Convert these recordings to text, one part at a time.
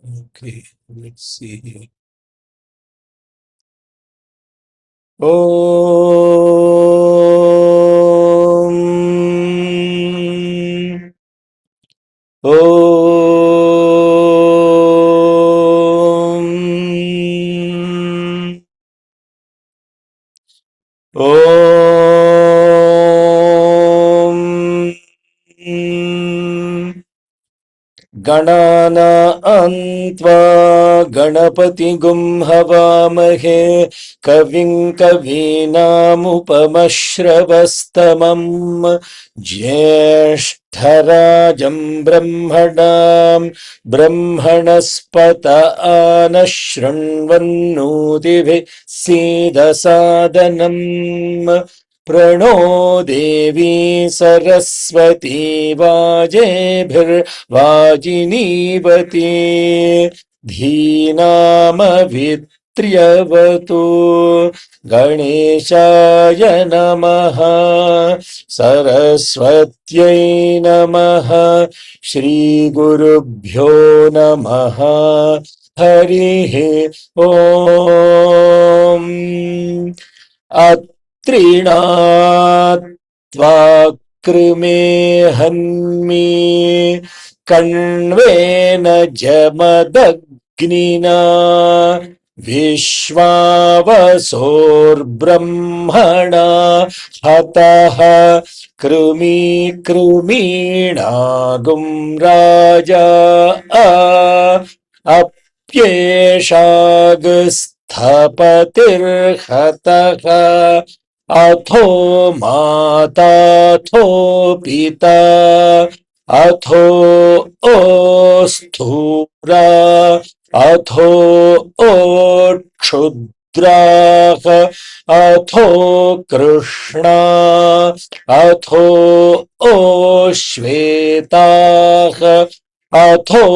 Okay, let's see here. Om. Om. Om. गणानां त्वा गणपतिगुं हवामहे कविं कवीनामुपमश्रवस्तमम् ज्येष्ठराजं ब्रह्मणां ब्रह्मणस्पत आनः शृण्वन्नोतिभिः सीदसादनम् प्रणो देवी सरस्वती वाजेभिर्वाजिनीवती धीनामभित्र्यवतु गणेशाय नमः सरस्वत्यै नमः श्रीगुरुभ्यो नमः हरिः ॐ त्रीणात्वाकृमे हन्मि कण्वेन जमदग्निना विश्वावसोर्ब्रह्मणा हतः कृमीणागुं राजा अप्येषागस्थपतिर्हतः अथो माताथो पिता अथो ओस्थूरा अथो ओक्षुद्राः अथो कृष्णा अथो ओश्वेताः अथो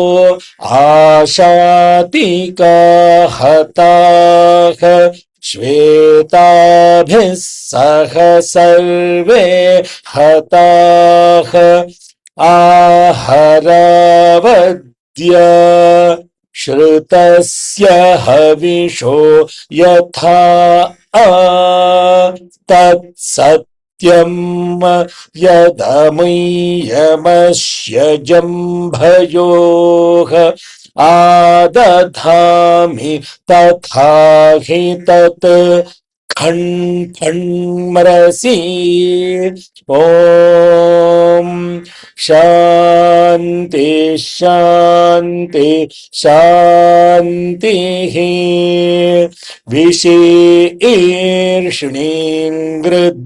आशातिका हताः श्वेताभिः सह सर्वे हताः आहरावद्य श्रुतस्य हविषो यथा तत्सत्यम् यदमुयमस्य जम्भयोः आदधामि तथा हि तत् खण्मरसि ॐ शान्ति शान्ति शान्तिः विषेर्ष्णीं गृध्रशीर्ष्णीं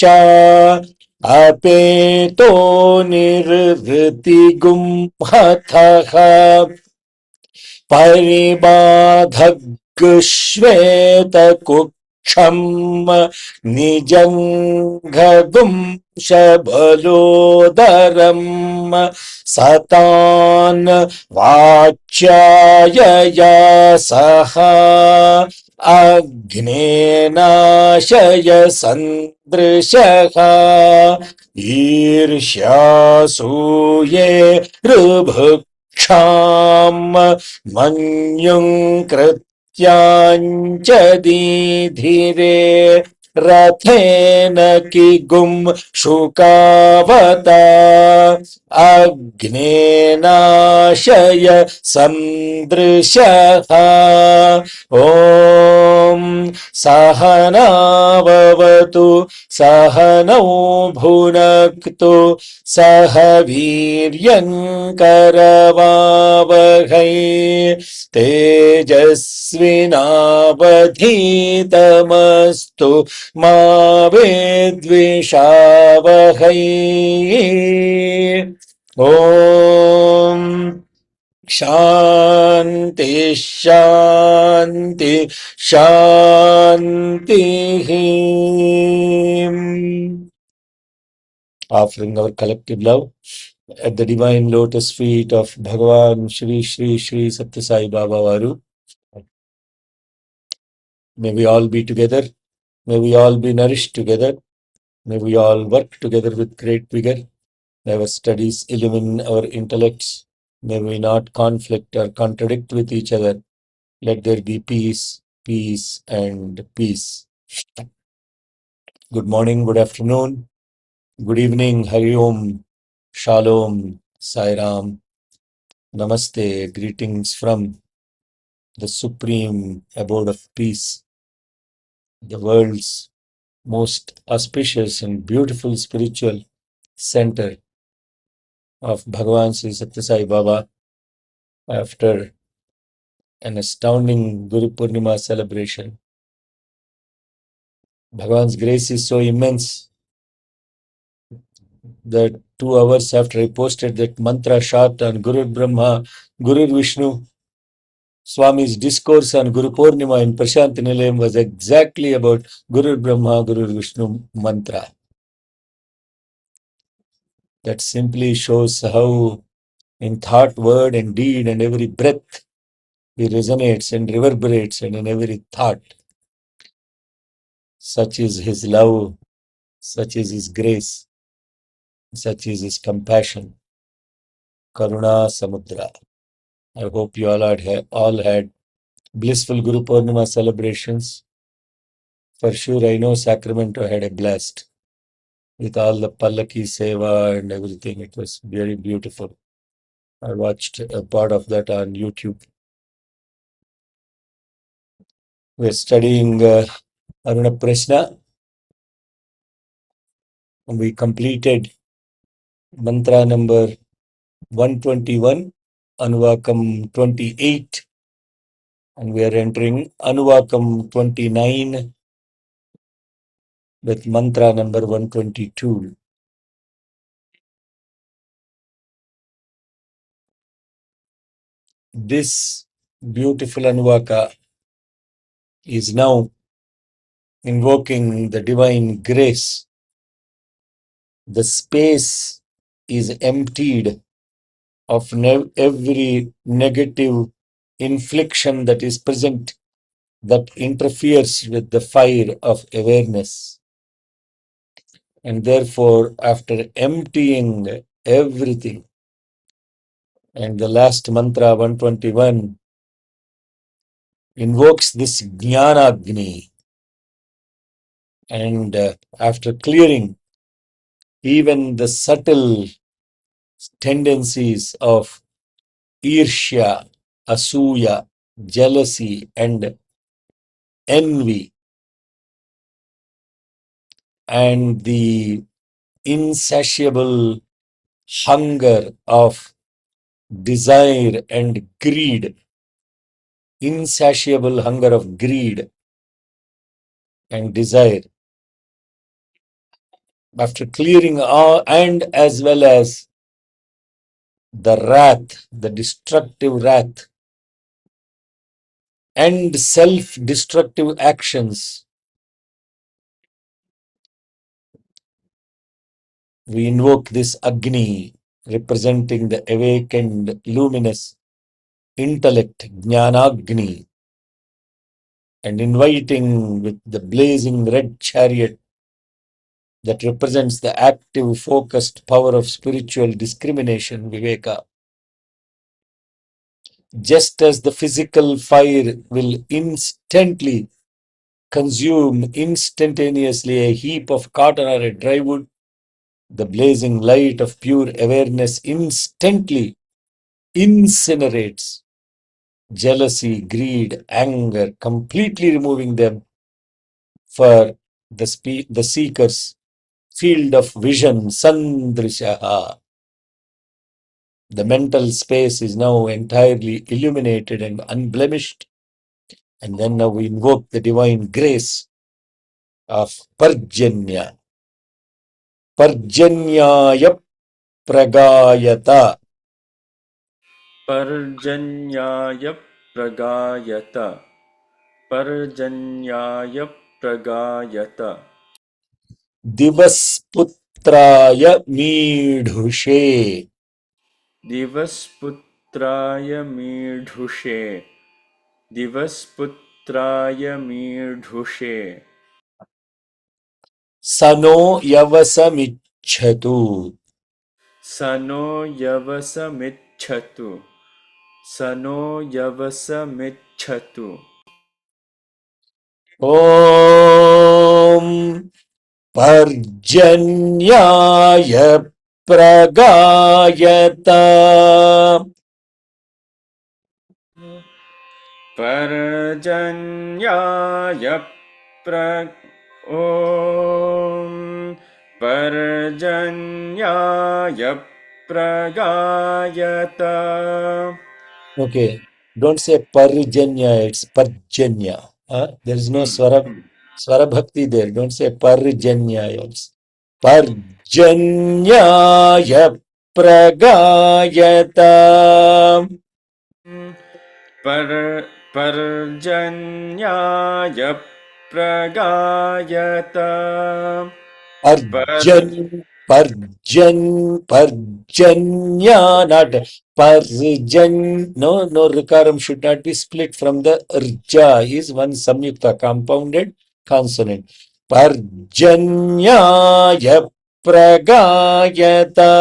च अपेतो निर्वृतिगुं हतः परिबाधग्श्वेतकुक्षम् निजङ्घगुं शबलोदरम् सतान् वाच्यायया सह अग्नेनाशय सन्दृशः ईर्ष्यासूये ऋभुक्षाम् मन्युं कृत्याञ्च दीधिरे रथेन किगुं शुकावता अग्नेनाशय सन्दृशः ॐ सहनाववतु सहनौ भुनक्तु सह वीर्यङ्करवावहै तेजस्विनावधीतमस्तु मा विद्विषावहै ॐ शान्ति शान्ति शान्तिः offering our collective love at the divine lotus feet of Bhagavan Shri Shri Shri Satya Sai Baba Varu. May we all be together. May we all be nourished together. May we all work together with great vigor. May our studies illumine our intellects. May we not conflict or contradict with each other. Let there be peace, peace, and peace. Good morning, good afternoon, good evening, Hari Om, Shalom, Sairam, Namaste, greetings from the supreme abode of peace, the world's most auspicious and beautiful spiritual center of Bhagavan Sri Satya Sai Baba. After an astounding Guru Purnima celebration, Bhagavan's grace is so immense that 2 hours after I posted that mantra shot on Guru Brahma, Guru Vishnu, Swami's discourse on Guru Purnima in Prashanti Nilayam was exactly about Guru Brahma, Guru Vishnu mantra. That simply shows how in thought, word, and deed, and every breath, he resonates and reverberates, and in every thought. Such is his love, such is his grace, such is his compassion. Karuna Samudra. I hope you all had blissful Guru Purnima celebrations. For sure, I know Sacramento had a blast with all the Pallaki Seva and everything. It was very beautiful. I watched a part of that on YouTube. We're studying Aruna Prashna. We completed mantra number 121, Anuvakam 28, and we are entering Anuvakam 29 with mantra number 122. This beautiful Anuvaka is now invoking the divine grace. The space is emptied of every negative infliction that is present, that interferes with the fire of awareness. And therefore, after emptying everything, and the last mantra 121 invokes this Jnanagni, and after clearing even the subtle tendencies of Irshya, Asuya, jealousy, and envy, and the insatiable hunger of desire and greed, insatiable hunger of greed and desire. After clearing all, and as well as the wrath, the destructive wrath, and self-destructive actions, we invoke this Agni, representing the awakened, luminous intellect, Jnanagni, and inviting with the blazing red chariot that represents the active, focused power of spiritual discrimination, Viveka. Just as the physical fire will instantly consume instantaneously a heap of cotton or a dry wood, the blazing light of pure awareness instantly incinerates jealousy, greed, anger, completely removing them for the seeker's field of vision, Sandrishaha. The mental space is now entirely illuminated and unblemished. And then now we invoke the divine grace of Parjanya. Parjanyaya Pragayata. Parjanyaya pragayata. Parjanyaya pragayata. Divasputraya Meedhushe. Divasputraya meedhushe. Divasputraya meedhushe. Sano Yavasamichhatu. Sano yavasamit यवसमिच्छतु स नो यवसमिच्छतु ॐ पर्जन्याय प्रगायत पर्जन्याय ॐ पर्जन्याय प्रगायत Okay, don't say Parjanya, it's Parjanya. There is no Swara Bhakti there. Don't say Parjanya. It's Parjanyaya Pragayata. पर पर्जन्याय प्रगायत Parjanya, not Parjan. No, Rikaram should not be split from the Rja. Is one Samyukta, compounded consonant. Parjanyaya Pragayata.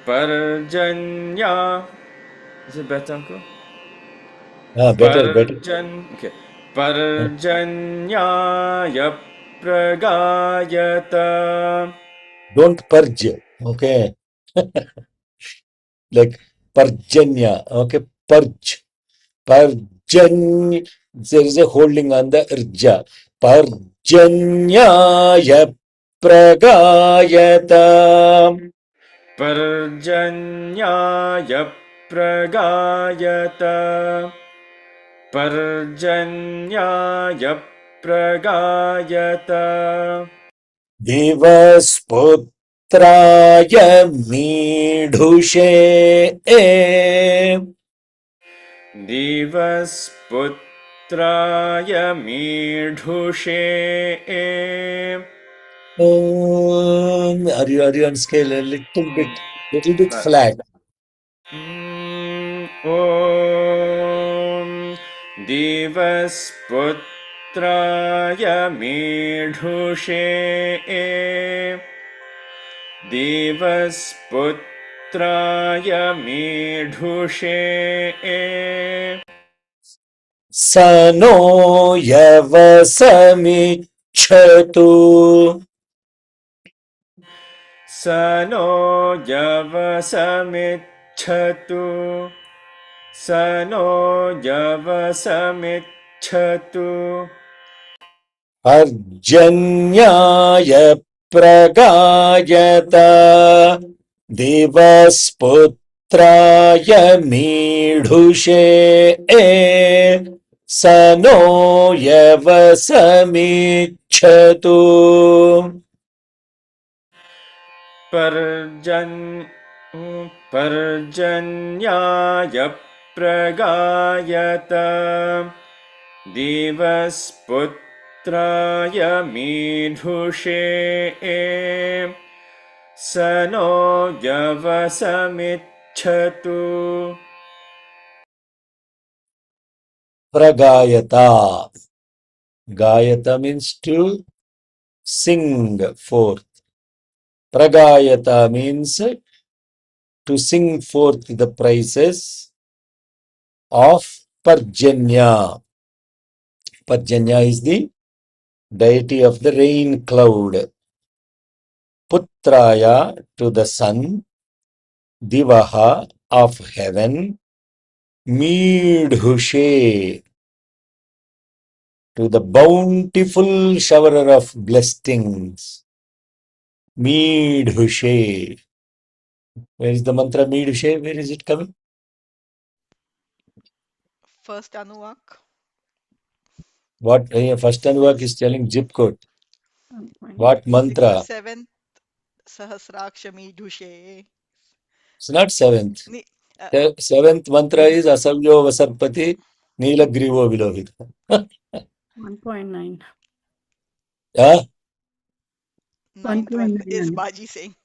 पर्जन्या is it better, uncle? Better. Okay. पर्जन्याय प्रगायत Don't purge. Okay. Like Parjanya. Okay. Purge. Parjanya. There is a holding on the Rja. Parjanyaya Pragayata. पर्जन्याय प्रगायत पर्जन्याय प्रगायत Devasputraya Meedhushe. दिवस्पुत्राय मीढुषे Are you on scale a little bit flat? ॐ दिवस्पुत्राय मीढुषे दिवस्पुत्राय मीढुषे स नो यवसमिच्छतु स नो यवसमिच्छतु स नो यवसमिच्छतु पर्जन्याय प्रगायत देवस्पुत्राय मीढुषे स नो यवसमिच्छतु पर्जन्याय प्रगायत दिवस्पुत्राय मीढुषे स नो यवसमिच्छतु Pragayata. Gayata means to sing forth. Pragayata means to sing forth the praises of Parjanya. Parjanya is the deity of the rain cloud. Putraya to the sun. Divaha of heaven. Meedhushe to the bountiful showerer of blessings. Meedhushe. Where is the mantra Meedhushe? Where is it coming? First Anuvak. What first Anuvak is telling zip code. What 67th mantra? Sahasrakshami Dhushe. It's not seventh. Ni- The seventh mantra is Asavyo Vasarpati Nilagrivo Vilohita. 1.9. Yeah? Ninth one 1.9. is Baji saying.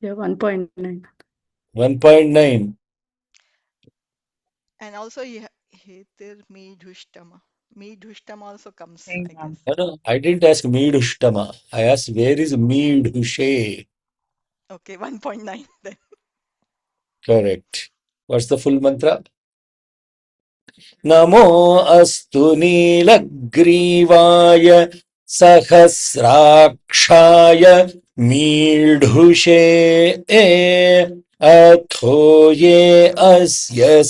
Yeah, 1.9. 1.9. And also Hetir Midhushtama. Midhushtama also comes, I guess. No, I didn't ask Meedhushtama. I asked where is Meedhushe? Okay, 1.9 then. Correct. What's the full mantra? Namo astu Nilagrivaaya Sahasrakshaya Meedhushe Atho ye asya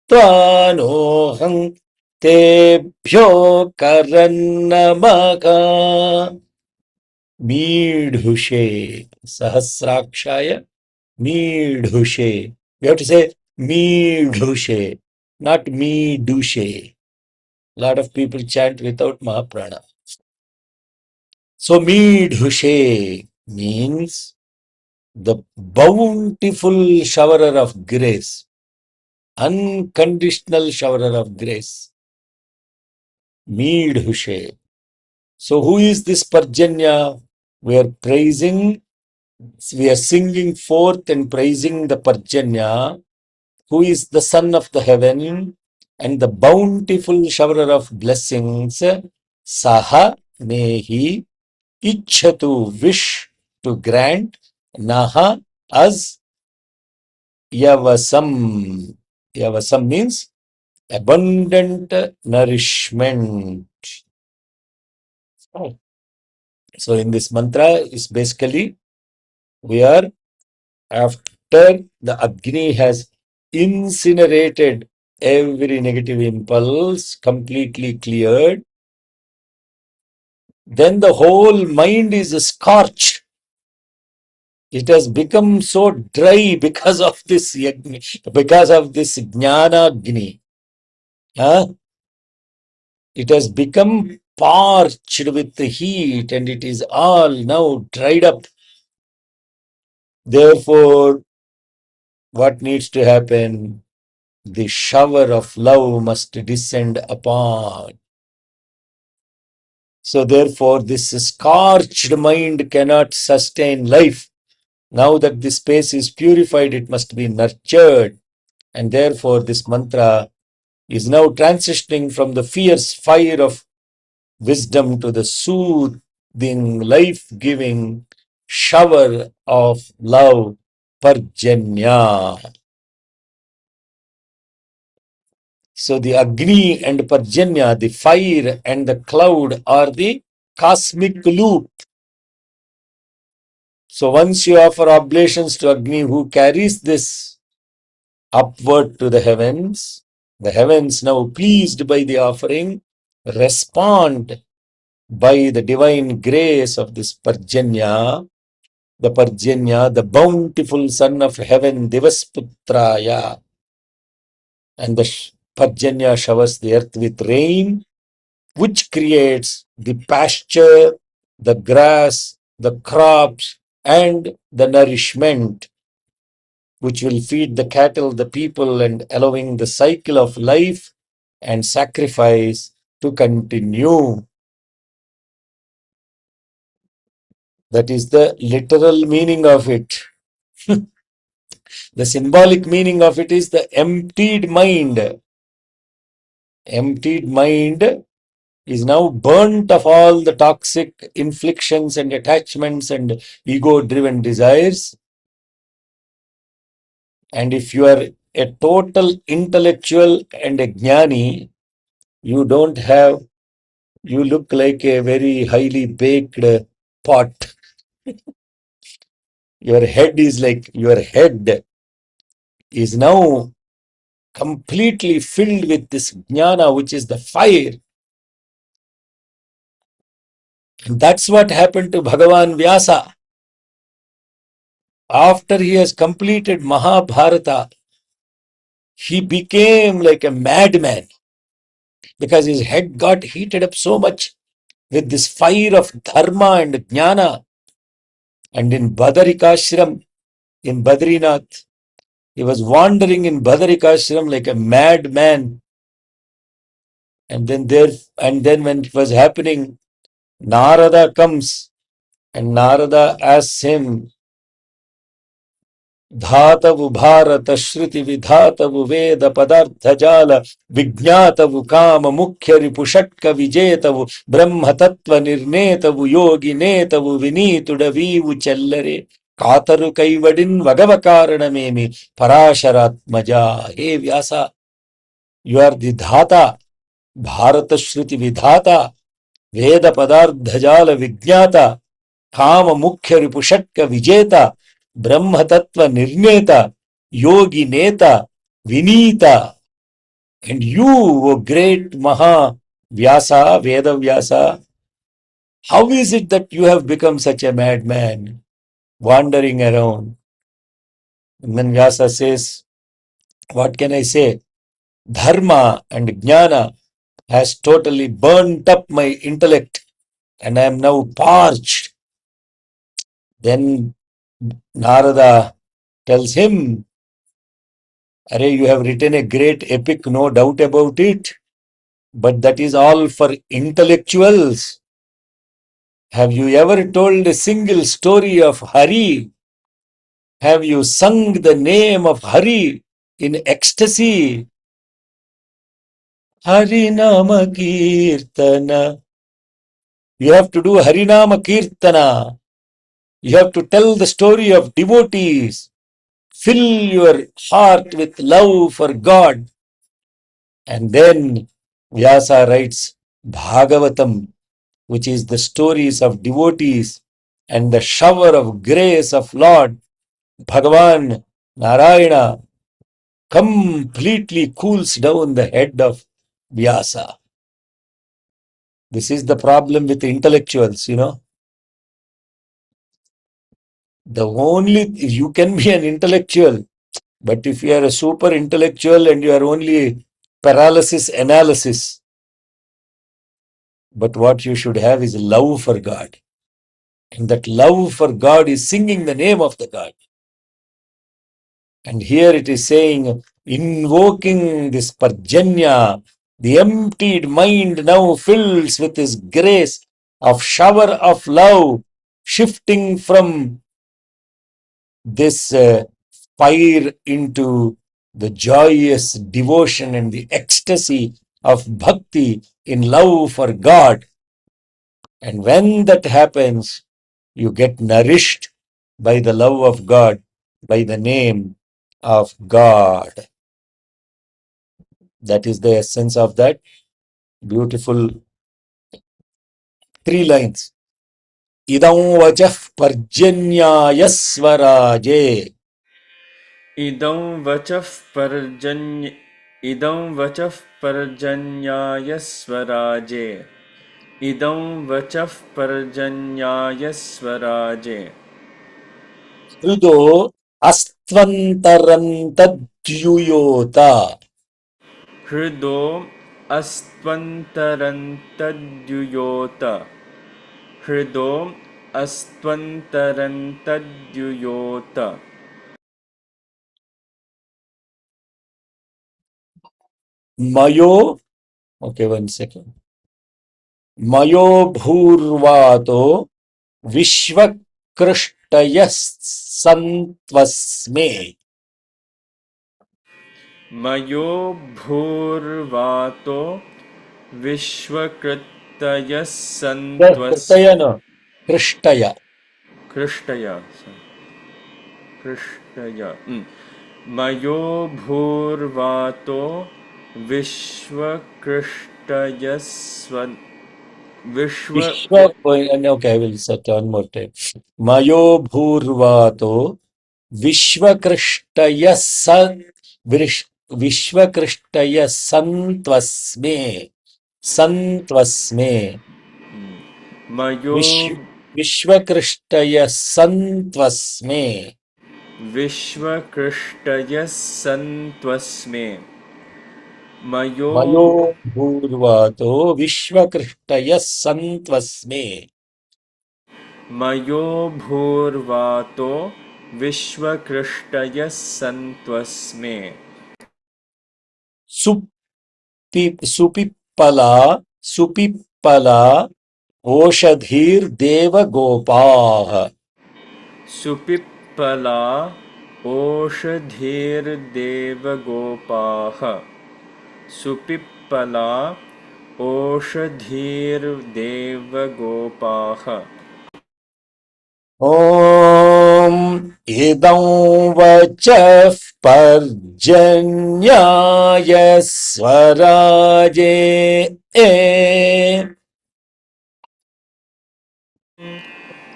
sattvanoham Tebhyo Karannamaka Meedhushe Sahasrakshaya Meedhushe. We have to say Meedhushe, not Meedushe. A lot of people chant without Mahaprana. So Meedhushe means the bountiful showerer of grace, unconditional showerer of grace. Meedhushe. So who is this Parjanya? We are praising, we are singing forth and praising the Parjanya, who is the son of the heaven and the bountiful showerer of blessings. Saha mehi ichhatu, wish to grant, naha as yavasam. Yavasam means abundant nourishment. So in this mantra is basically we are, after the Agni has incinerated every negative impulse, completely cleared, then the whole mind is scorched. It has become so dry because of this Jnana Agni. It has become parched with the heat and it is all now dried up. Therefore, what needs to happen? The shower of love must descend upon. So therefore, this scorched mind cannot sustain life. Now that the space is purified, it must be nurtured. And therefore, this mantra is now transitioning from the fierce fire of wisdom to the soothing, life-giving shower of love, Parjanya. So the Agni and Parjanya, the fire and the cloud, are the cosmic loop. So once you offer oblations to Agni, who carries this upward to the heavens now pleased by the offering, respond by the divine grace of this Parjanya, the bountiful son of heaven, Divasputraya. And the Parjanya showers the earth with rain, which creates the pasture, the grass, the crops, and the nourishment, which will feed the cattle, the people, and allowing the cycle of life and sacrifice to continue. That is the literal meaning of it. The symbolic meaning of it is the emptied mind. Emptied mind is now burnt of all the toxic inflictions and attachments and ego-driven desires. And if you are a total intellectual and a jnani, you don't have, you look like a very highly baked pot. Your head is now completely filled with this jnana, which is the fire. And that's what happened to Bhagavan Vyasa. After he has completed Mahabharata, he became like a madman because his head got heated up so much with this fire of dharma and jnana. And in Badarikashram, in Badrinath, he was wandering in Badarikashram like a madman. And then when it was happening, Narada comes and Narada asks him, Dhatavu Bharata Shruti Vidhatavu Veda Padartha Jala Vijnatavu Kama Mukhya Ripushatka Vijetavu Brahma Tattva Nirnetavu Yogi Netavu Vinitudavivu Chellare. Kataru Kaivadin Vagavakaranamemi Parasharatmaja. Hey Vyasa, you are the Dhata, Bharata Shruti Vidhata, Veda Padardhajala Vignata, Kama Mukhya Ripushatka Vijeta, Brahma Tattva Nirneta, Yogi Neta, Vinita. And you, O great Maha Vyasa, Veda Vyasa, how is it that you have become such a madman, wandering around? And then Vyasa says, what can I say? Dharma and Jnana has totally burnt up my intellect and I am now parched. Then Narada tells him, Arey, you have written a great epic, no doubt about it, but that is all for intellectuals. Have you ever told a single story of Hari? Have you sung the name of Hari in ecstasy? Harinama Kirtana. You have to do Harinama Kirtana. You have to tell the story of devotees. Fill your heart with love for God. And then Vyasa writes Bhagavatam, which is the stories of devotees and the shower of grace of Lord Bhagavan Narayana completely cools down the head of Vyasa. This is the problem with intellectuals, You can be an intellectual, but if you are a super intellectual and you are only paralysis analysis, but what you should have is love for God. And that love for God is singing the name of the God. And here it is saying, invoking this Parjanya, the emptied mind now fills with His grace of shower of love, shifting from this fire into the joyous devotion and the ecstasy of bhakti in love for God. And when that happens, you get nourished by the love of God, by the name of God. That is the essence of that beautiful 3 lines. Idam vachah parjanyaya svaraje. Idam vachah parjanyaya svaraje. Idam vachah parjanyaya svaraje. Hrudo astvantarantadyuyota. Hrido astvantarantadhyuyota. Hrido astvantarantadhyuyota. Mayo, okay, 1 second. Mayo bhurvato vishvakrishtayas santvasme. Mayo bhurvato vishvakritayas santvas Krishtaya no. Krishtaya. krishtaya. Krishtaya. Mayo bhurvato vishvakrishtayas Vishwa, okay, I will set one more time. Mayo bhurvato Vishvakrishtaya Vishvakrishtaya santvasme. Santvasme. Mayo Vishvakrishtaya santvasme. Vishvakrishtaya santvasme. Mayo bhurvato Vishvakrishtaya santvasme. Mayo bhurvato Vishvakrishtaya santvasme. Supippala Oshadhir Deva Gopah. Supippala Oshadhir Devagopah. Supippala Oshadhir Devagopah. Om idam vachah parjanyaya swaraje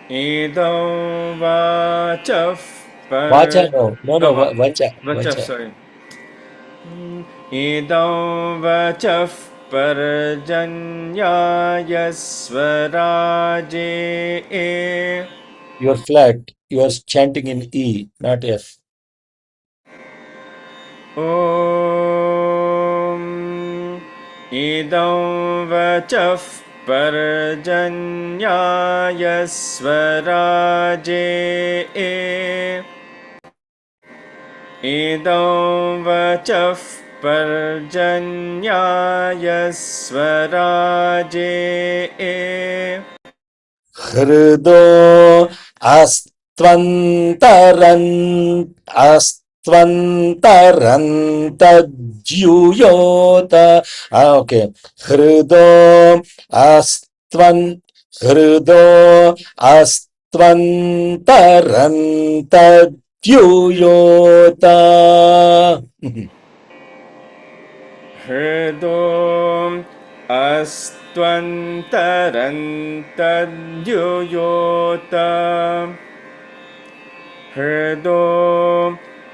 idam vachah vacha no vacha vachah, vacha sorry. Idam vachah parjanyaya swaraje. you are flat, you are chanting in E, not F. Om idam vachah parjanyaya swaraje. Idam vachah parjanyaya swaraje. Hrido astvantarantadjuyota. Okay. Hrido astvantarantadjuyota. Hrido astvantarantadjuyota. Hrido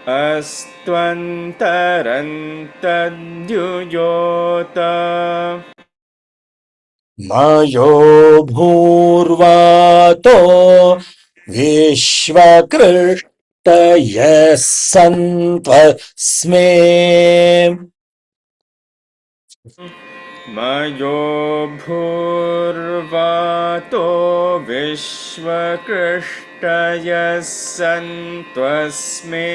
astvantarantadjuyota. Mayo bhurvato vishvakristaya santvasme. Mayo bhurvato vishvakristaya santvasme.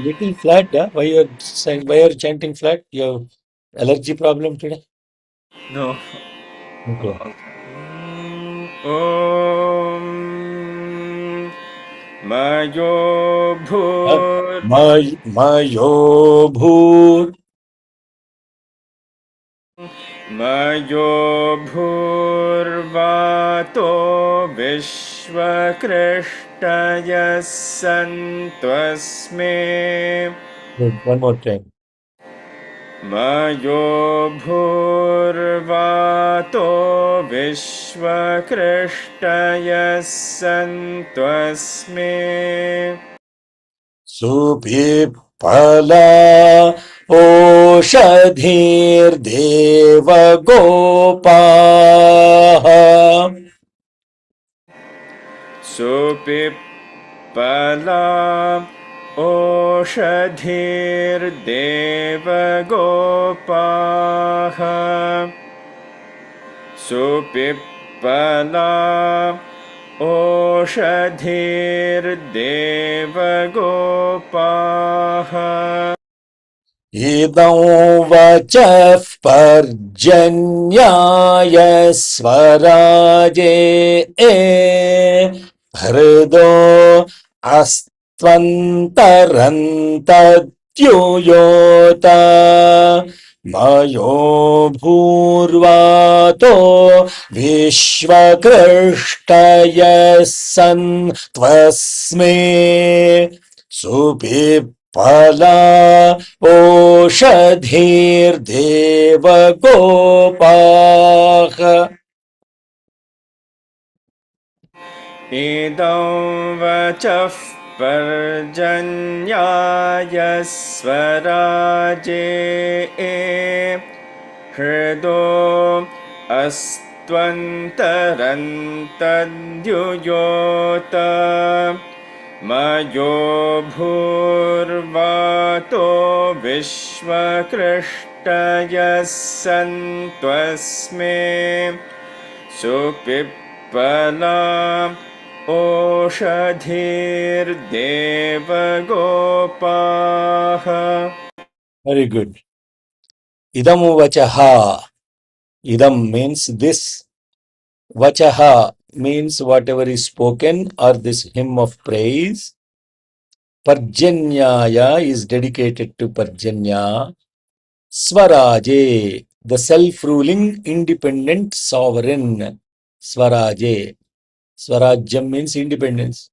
Little flat, huh? Why you are saying? Why you are chanting flat? You have allergy problem today? No. Okay. Om Mayo Bhur Mayo bhur Mayo Bhurvato Vishvakristaya Santvasme. Good. One more time. Mayo Bhurvato Vishvakristaya Santvasme. Supipala oshadhir devagopaha. Supipala Oshadhir Devagopaha. Supipala Oshadhir Devagopaha. Idam vachah parjanyaya swaraje hrido astvantarantadjuyota. Mayo bhurvato vishvakristaya santvasme. Supipala oshadhir devagopaha. Idam vachah parjanyaya swaraje hrido astvantarantadjuyota. Mayo bhurvato vishvakristaya santvasme. Supipala Oshadhir Devagopaha. Very good. Idam vachaha. Idam means this. Vachaha means whatever is spoken or this hymn of praise. Parjanyaya is dedicated to Parjanya. Swaraje, the self-ruling, independent sovereign. Swaraje. Swarajyam means independence.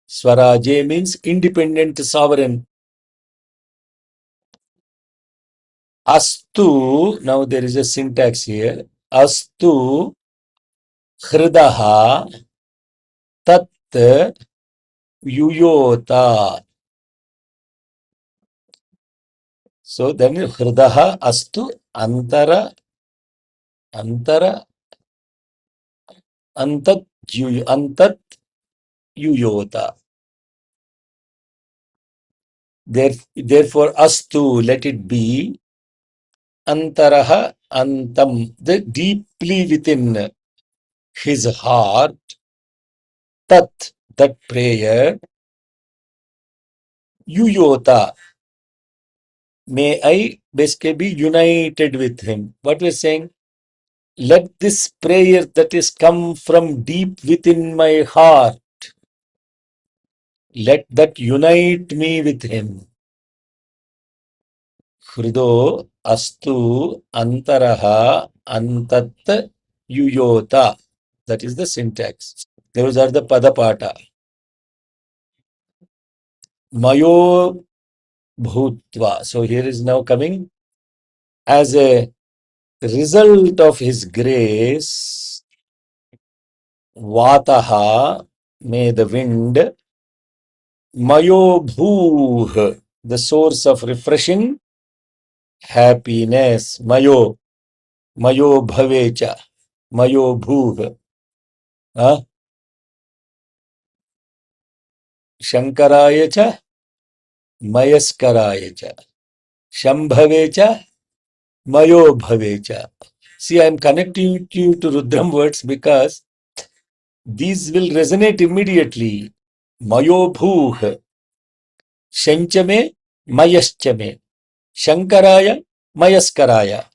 Swaraje means independent sovereign. Astu, now there is a syntax here. Astu hridaha tat yuyota. So then hridaha astu antara antat yuyota. Therefore astu, let it be antaraha antam, the deeply within his heart, tat, that prayer, yuyota, may I basically be united with him. What we're saying, let this prayer that is come from deep within my heart, let that unite me with him. Hrido astu antaraha antat yuyota. That is the syntax. Those are the padapata. Mayo bhutva. So here is now coming as a result of his grace. Vataha, may the wind. Mayo bhuh, the source of refreshing happiness. Mayo bhavecha. Mayo bhuh. Shankaraya cha, mayaskaraya cha. Shambhave cha, mayo bhavecha. See, I am connecting you to Rudram words because these will resonate immediately. Mayo bhuh. Shanchame, mayaschame. Shankaraya, mayaskaraya.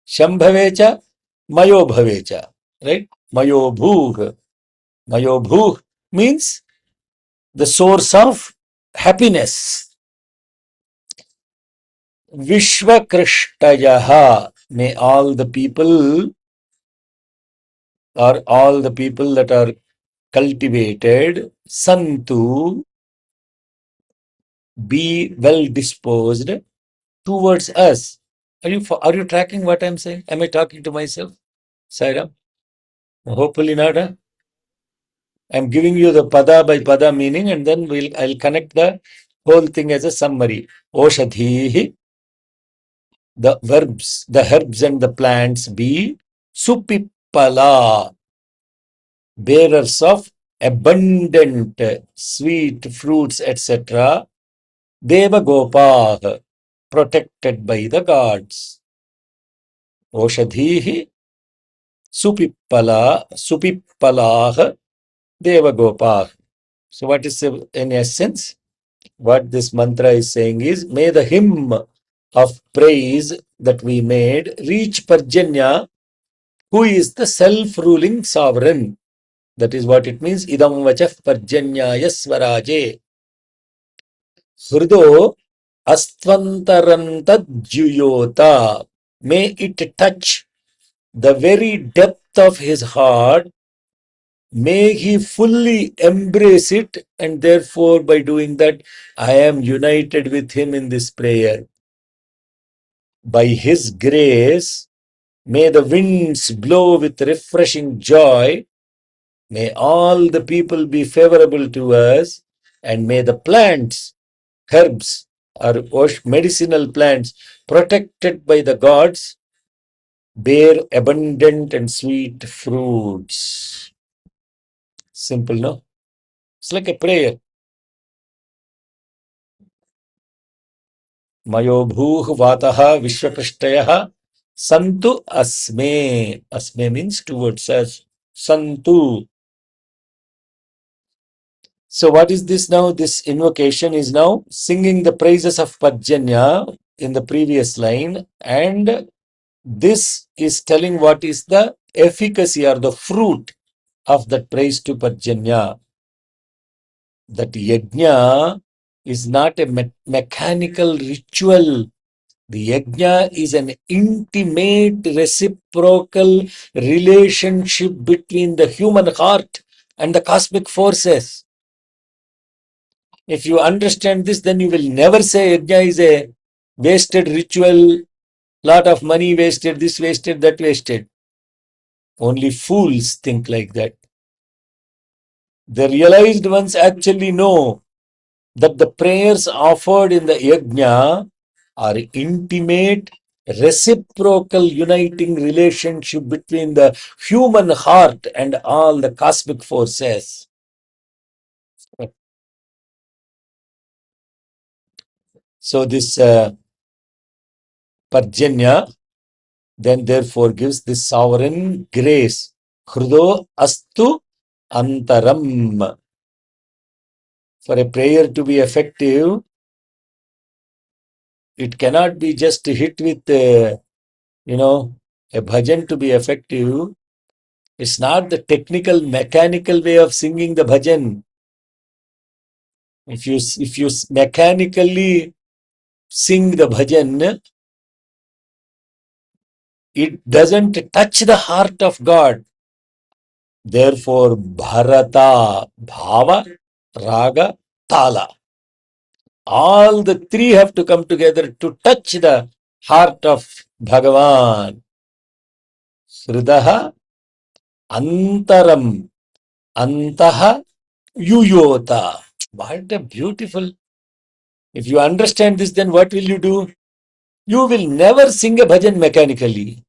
Shambhavecha, mayo bhavecha. Right? Mayo bhuh. Mayo bhuh means the source of happiness. Vishvakrishtayaha, may all the people or all the people that are cultivated, santu, be well disposed towards us. Are you tracking what I'm saying? Am I talking to myself? Sairam? Hopefully not. Huh? I'm giving you the pada by pada meaning and then I'll connect the whole thing as a summary. Oshadhihi, the verbs, the herbs and the plants be supipala, bearers of abundant sweet fruits, etc. Deva Gopah, protected by the gods. Oshadhihi supipalah Deva Gopah. So what is in essence? What this mantra is saying is, may the hymn of praise that we made reach Parjanya, who is the self-ruling sovereign. That is what it means. Idam vachah Parjanyaya Swaraje. Hrido astvantarantad juyota. May it touch the very depth of his heart. May he fully embrace it, and therefore by doing that, I am united with him in this prayer. By his grace, may the winds blow with refreshing joy. May all the people be favorable to us, and may the plants, herbs, or medicinal plants protected by the gods bear abundant and sweet fruits. Simple, no? It's like a prayer. Mayo bhuh vataha vishvakrishtayah santu asme. Asme means towards us. Santu. So what is this now? This invocation is now singing the praises of Parjanya in the previous line, and this is telling what is the efficacy or the fruit of that praise to Parjanya. That yajna is not a mechanical ritual. The yajna is an intimate reciprocal relationship between the human heart and the cosmic forces. If you understand this, then you will never say yajna is a wasted ritual, lot of money wasted, this wasted, that wasted. Only fools think like that. The realized ones actually know that the prayers offered in the yajna are intimate, reciprocal, uniting relationship between the human heart and all the cosmic forces. So this Parjanya then therefore gives this sovereign grace. Khrudo astu antaram. For a prayer to be effective, it cannot be just hit with, a bhajan to be effective. It's not the technical, mechanical way of singing the bhajan. If you mechanically sing the bhajan, it doesn't touch the heart of God. Therefore, Bharata, Bhava, Raga, Tala. All the three have to come together to touch the heart of Bhagavan. Sridaha, Antaram, Antaha, Yuyota. What a beautiful. If you understand this, then what will you do? You will never sing a bhajan mechanically.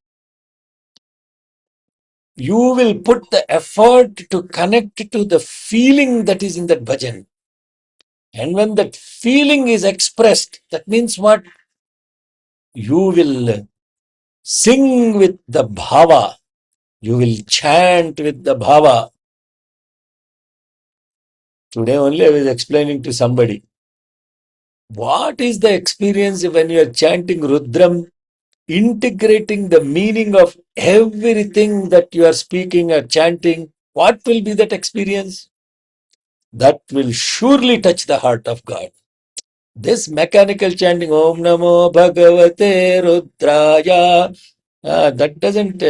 You will put the effort to connect to the feeling that is in that bhajan. And when that feeling is expressed, that means what? You will sing with the bhava. You will chant with the bhava. Today only I was explaining to somebody. What is the experience when you are chanting Rudram, integrating the meaning of everything that you are speaking or chanting? What will be that experience? That will surely touch the heart of God. This mechanical chanting, Om Namo Bhagavate Rudraya, that doesn't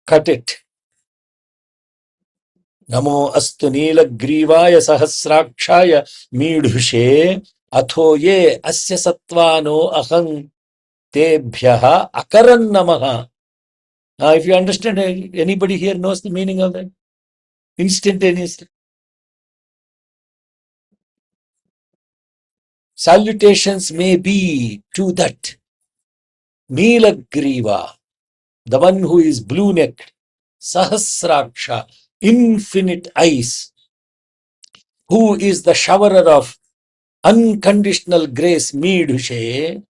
cut it. Namo Astu Nilagrivaya Sahasrakshaya Midhushe Atho Ye Asya Sattvano Aham Tebhyaha Akaran Namaha. If you understand, anybody here knows the meaning of that? Instantaneously. Salutations may be to that Nilagriva, the one who is blue-necked, Sahasraksha, infinite eyes, who is the showerer of unconditional grace, Midhushe,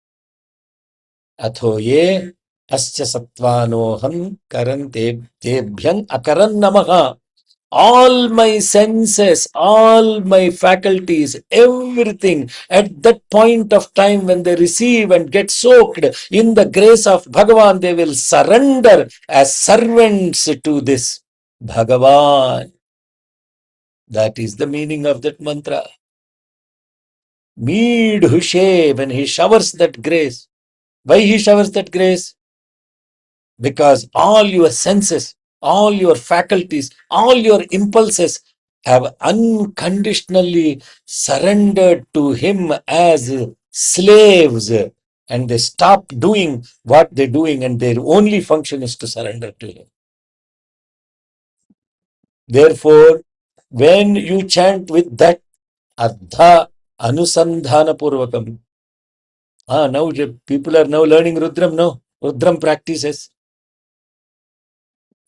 Athoye, Asya Sattvanoham Karante Tebhyang Akaran Namaha. All my senses, all my faculties, everything at that point of time when they receive and get soaked in the grace of Bhagavan, they will surrender as servants to this Bhagavan. That is the meaning of that mantra. Midhushe, when he showers that grace. Why he showers that grace? Because all your senses, all your faculties, all your impulses have unconditionally surrendered to him as slaves, and they stop doing what they're doing, and their only function is to surrender to him. Therefore, when you chant with that Ardha Anusandhana Purvakam, now people are now learning Rudram now, Rudram practices.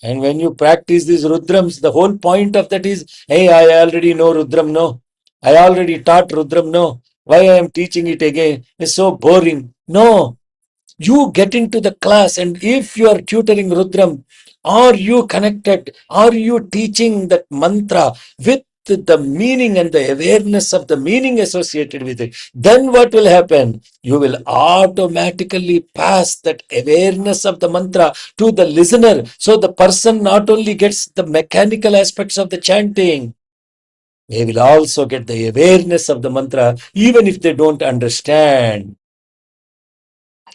And when you practice these Rudrams, the whole point of that is, hey, I already know Rudram, no. I already taught Rudram, no. Why I am teaching it again? It's so boring. No. You get into the class, and if you are tutoring Rudram, are you connected? Are you teaching that mantra with the meaning and the awareness of the meaning associated with it? Then what will happen? You will automatically pass that awareness of the mantra to the listener. So the person not only gets the mechanical aspects of the chanting, they will also get the awareness of the mantra, even if they don't understand.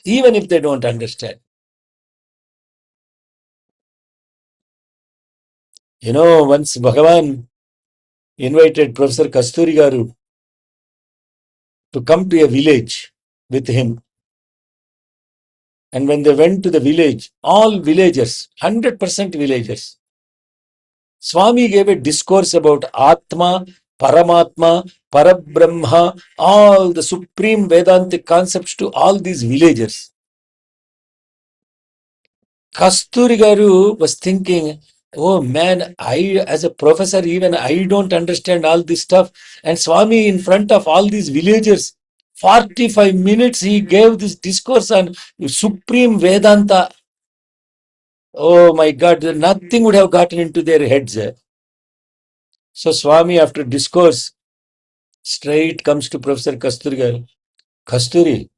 Even if they don't understand. Once Bhagavan invited Professor Kasturi Garu to come to a village with him. And when they went to the village, all villagers, 100% villagers, Swami gave a discourse about Atma, Paramatma, Parabrahma, all the supreme Vedantic concepts to all these villagers. Kasturi Garu was thinking, oh man, as a professor, even I don't understand all this stuff. And Swami, in front of all these villagers, 45 minutes he gave this discourse on supreme Vedanta. Oh my God, nothing would have gotten into their heads. So Swami, after discourse, straight comes to Professor Kasturi Garu. Kasturi,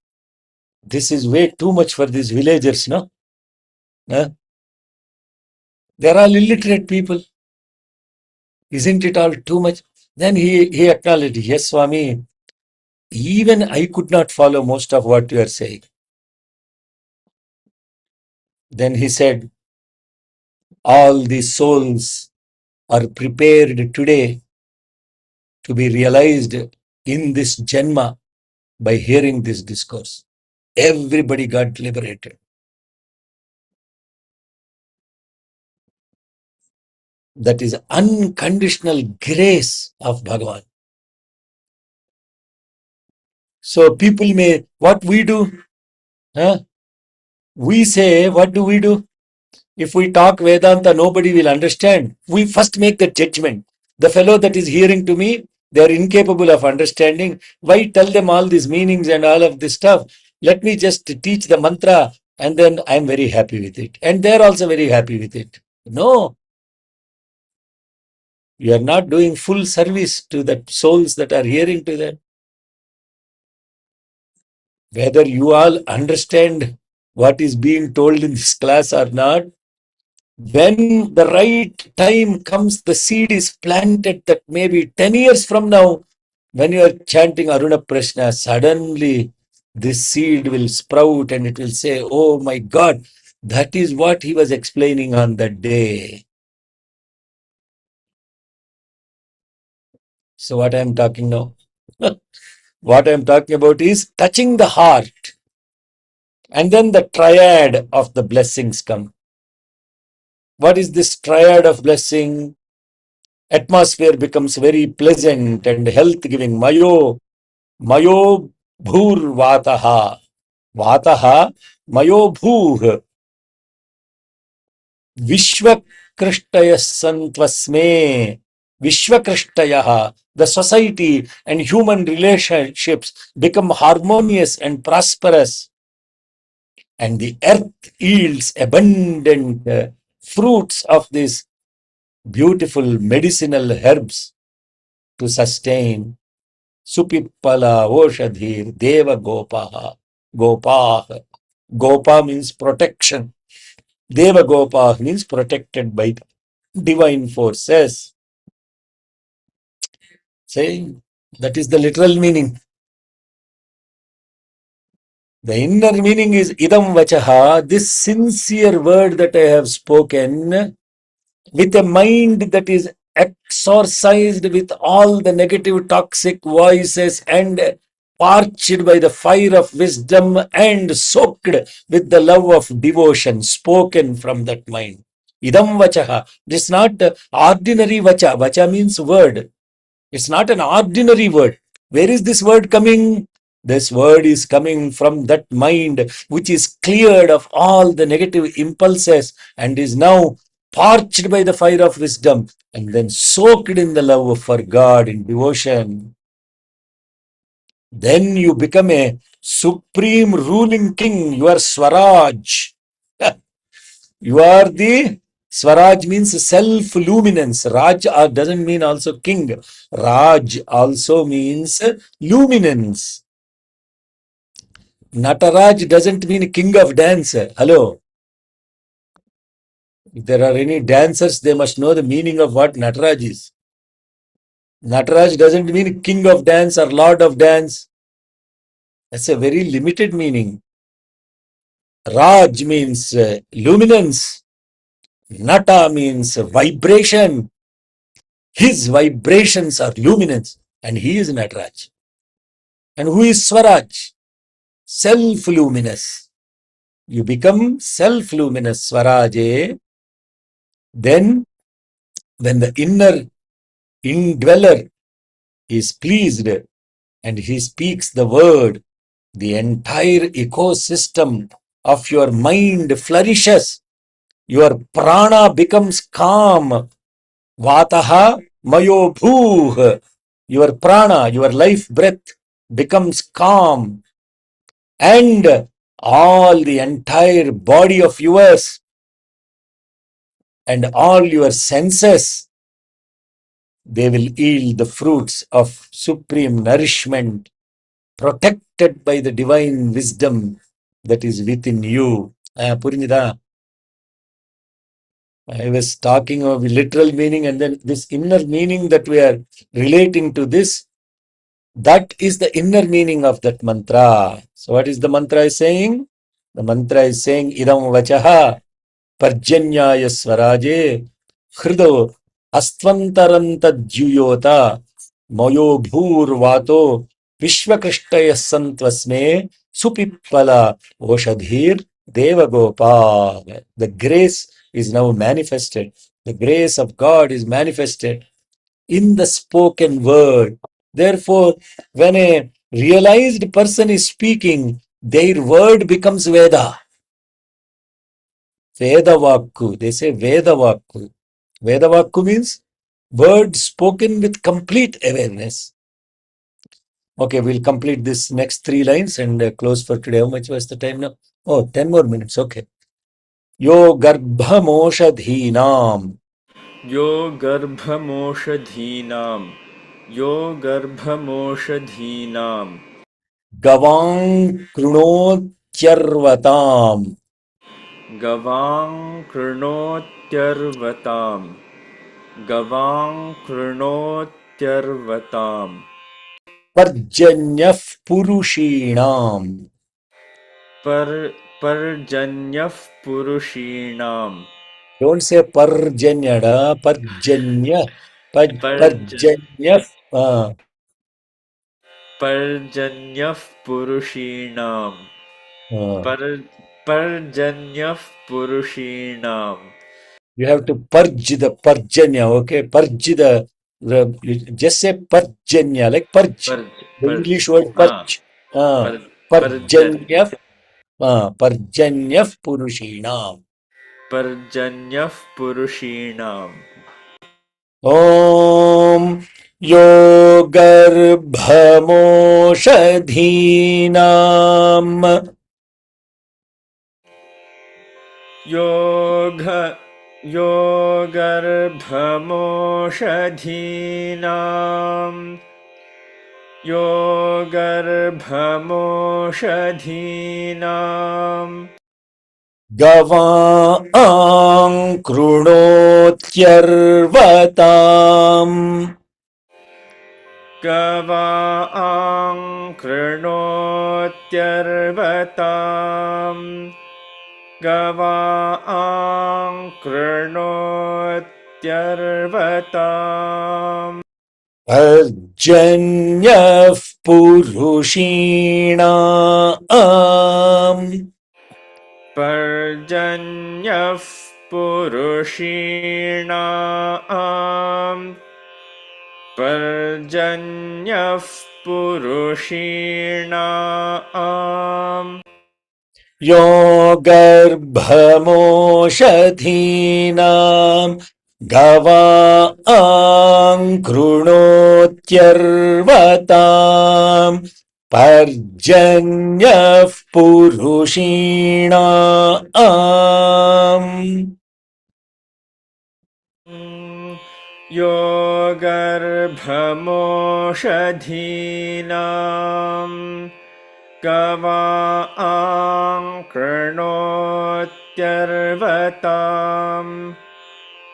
this is way too much for these villagers, no? Huh? They're all illiterate people. Isn't it all too much? Then he acknowledged, yes, Swami, even I could not follow most of what you are saying. Then he said, all these souls are prepared today to be realized in this Janma by hearing this discourse. Everybody got liberated. That is unconditional grace of Bhagavan. So people may, what we do, we say, what do we do? If we talk Vedanta, nobody will understand. We first make the judgment. The fellow that is hearing to me, they are incapable of understanding. Why tell them all these meanings and all of this stuff? Let me just teach the mantra and then I'm very happy with it. And they are also very happy with it. No. You are not doing full service to the souls that are hearing to them. Whether you all understand what is being told in this class or not, when the right time comes, the seed is planted that maybe 10 years from now, when you are chanting Aruna Prashna, suddenly this seed will sprout and it will say, oh my God, that is what he was explaining on that day. So what I am talking now? What I am talking about is touching the heart. And then the triad of the blessings come. What is this triad of blessing? Atmosphere becomes very pleasant and health giving. Mayo bhur vataha. Vataha mayo bhuh. Vishwakrishtaya santvasme. Vishwakrishtaya. The society and human relationships become harmonious and prosperous. And the earth yields abundant fruits of these beautiful medicinal herbs to sustain. Supippala Oshadhir Deva Gopaha. Gopah. Gopa means protection. Deva Gopah means protected by divine forces. Saying that is the literal meaning. The inner meaning is idam vachaha, this sincere word that I have spoken, with a mind that is exorcised with all the negative toxic voices and parched by the fire of wisdom and soaked with the love of devotion spoken from that mind. Idam vachaha. This is not ordinary vacha. Vacha means word. It's not an ordinary word. Where is this word coming? This word is coming from that mind which is cleared of all the negative impulses and is now parched by the fire of wisdom and then soaked in the love for God in devotion. Then you become a supreme ruling king. You are Swaraj. You are the Swaraj means self-luminance. Raj doesn't mean also king. Raj also means luminance. Nataraj doesn't mean king of dance. Hello. If there are any dancers, they must know the meaning of what Nataraj is. Nataraj doesn't mean king of dance or lord of dance. That's a very limited meaning. Raj means luminance. Nata means vibration. His vibrations are luminous and he is Nataraj. And who is Swaraj? Self-luminous. You become self-luminous, Swaraje. Then when the inner indweller is pleased and he speaks the word, the entire ecosystem of your mind flourishes. Your prana becomes calm. Vataha mayo bhuh. Your prana, your life breath becomes calm. And all the entire body of yours and all your senses, they will yield the fruits of supreme nourishment, protected by the divine wisdom that is within you. Purinida, I was talking of literal meaning, and then this inner meaning that we are relating to this, that is the inner meaning of that mantra. So what is the mantra is saying? The mantra is saying, idam vachaha parjanyaya swaraje hrido astvantaranta jyuyota mayo bhurvato vishwakrishtaya santvasme supippala oshadhir devagopal. The grace is now manifested. The grace of God is manifested in the spoken word. Therefore, when a realized person is speaking, their word becomes Veda. Vedavakku. They say Vedavakku. Vedavakku means word spoken with complete awareness. Okay, we'll complete this next 3 lines and close for today. How much was the time now? Oh, 10 more minutes. Okay. Yo garbhamoshadhinam. Yo गर्भमोषधीनां yo गर्भमोषधीनां Gavang krunotyarvatam. गवां कृणोत्यर्वतां गवां कृणोत्यर्वतां Parjanyaf purushinam. पर्जन्यः पुरुषीणां Don't say parjanyada, parjanya. Purge Parjanyaf. पर्जन्यः पुरुषीणां पर्जन्यः पुरुषीणां You have to purge the parjanya, okay? Purge you just say parjanya, like purge. Purge The purge English word हाँ purge. पर्जन्य Parjanyaf, parjanyaf purushinam. पर्जन्यः पुरुषीणां Om Yogarbhamoshadhinam. योगर्भमोषधीनां योगर्भमोषधीनां Gavang krunotyarvatam. गवां कृणोत्यर्वतां गवां कृणोत्यर्वताम् Parjanyaf purushinam. पर्जन्यः पुरुषीणाम् पर्जन्यः पुरुषीणाम् Yogarbhamoshadhinam. Gavang krunotyarvatam. Parjanyaf purushinam. योगर्भमोषधीनाम् गवां कृणोत्यर्वताम्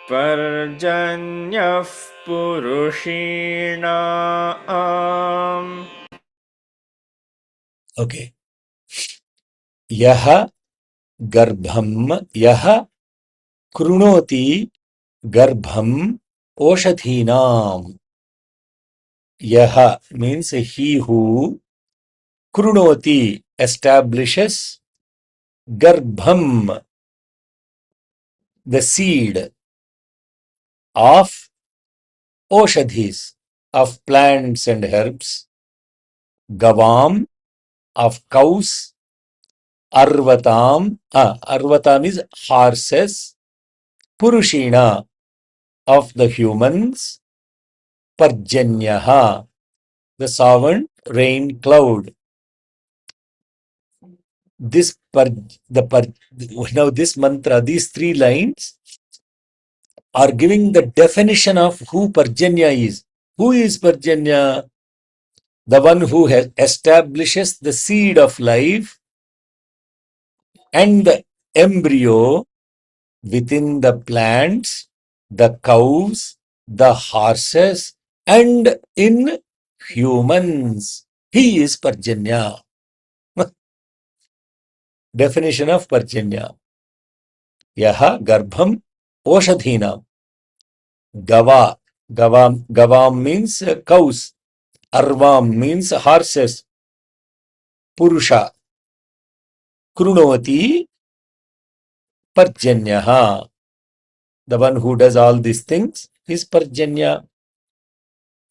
पर्जन्यः पुरुषीणाम् Okay. Yaha garbham, yaha krunoti garbham Oshadhinam. Yaha means he who krunoti establishes garbham, the seed of oshadhis, of plants and herbs, gavam, of cows, arvatam is horses, purushina, of the humans, parjanyaha, the sovereign rain cloud. This now this mantra, these 3 lines are giving the definition of who Parjanya is. Who is Parjanya? The one who establishes the seed of life and the embryo within the plants, the cows, the horses, and in humans. He is Parjanya. Definition of Parjanya. Yaha garbham oshadhinam. Gavam means cows. Arvam means horses. Purusha. Krunoti Parjanyaha. The one who does all these things is Parjanya.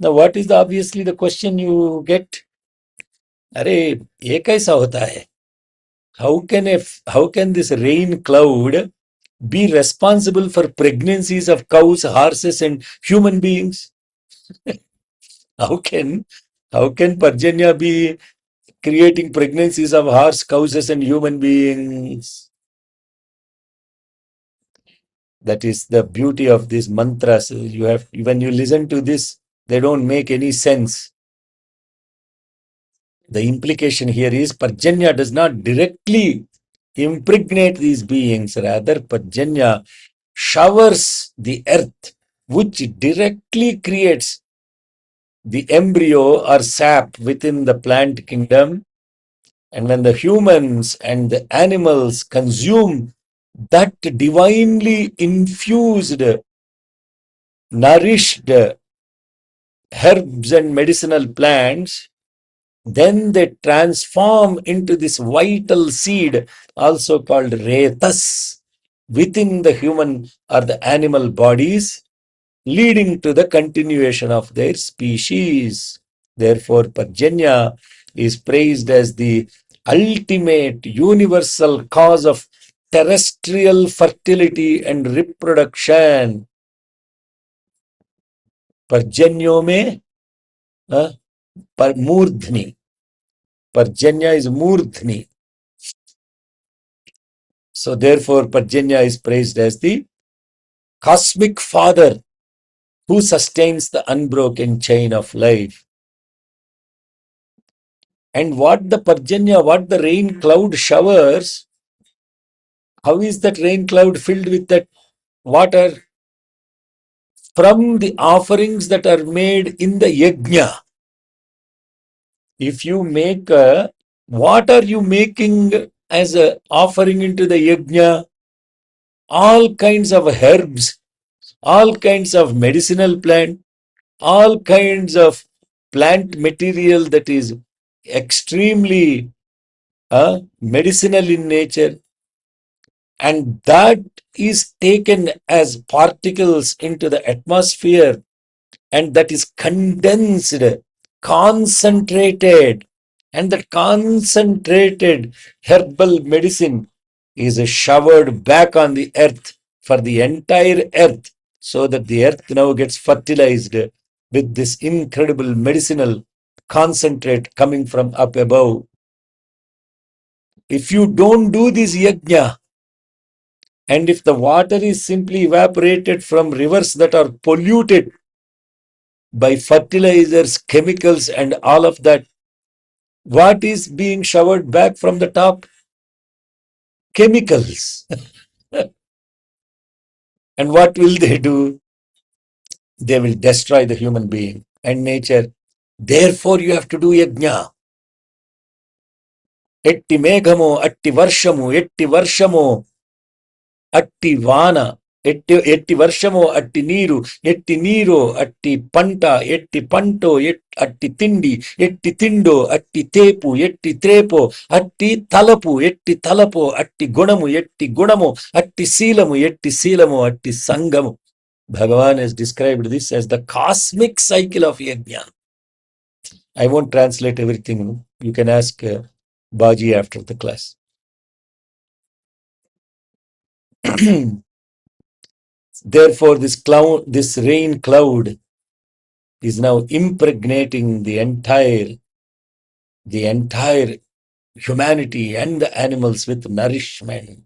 Now what is obviously the question you get? अरे ये कैसा होता है? How can this rain cloud be responsible for pregnancies of cows, horses, and human beings? How can Parjanya be creating pregnancies of horse, cows, and human beings? That is the beauty of these mantras. When you listen to this, they don't make any sense. The implication here is Parjanya does not directly impregnate these beings. Rather, Parjanya showers the earth, which directly creates the embryo or sap within the plant kingdom. And when the humans and the animals consume that divinely infused, nourished herbs and medicinal plants, then they transform into this vital seed, also called retas, within the human or the animal bodies, leading to the continuation of their species. Therefore, Parjanya is praised as the ultimate universal cause of terrestrial fertility and reproduction. Parjanyo में पर मूर्धनि. Parjanya is Murdhni. So therefore Parjanya is praised as the cosmic father who sustains the unbroken chain of life. And what the rain cloud showers, how is that rain cloud filled with that water? From the offerings that are made in the yajna. If you make what are you making as a offering into the yajna? All kinds of herbs, all kinds of medicinal plant, all kinds of plant material that is extremely medicinal in nature, and that is taken as particles into the atmosphere, and that is condensed, concentrated, and that concentrated herbal medicine is showered back on the earth for the entire earth, so that the earth now gets fertilized with this incredible medicinal concentrate coming from up above. If you don't do this yajna, and if the water is simply evaporated from rivers that are polluted by fertilizers, chemicals, and all of that, what is being showered back from the top? Chemicals. And what will they do? They will destroy the human being and nature. Therefore, you have to do yajna. Etti meghamo, atti varshamo, atti vana. ఎట్టి వర్షమో అట్టి నీరు, ఎట్టి Nero అట్టి పంట, ఎట్టి పంటో అట్టి తిండి, ఎట్టి తిండో అట్టి తేపు, ఎట్టి త్రేపో అట్టి తలపు, ఎట్టి తలపో అట్టి గుణము, ఎట్టి గుణము అట్టి శీలము, ఎట్టి శీలము అట్టి సంగము. Bhagavan has described this as the cosmic cycle of yajna. I won't translate everything. You can ask Baji after the class. Therefore, this rain cloud is now impregnating the entire humanity and the animals with nourishment.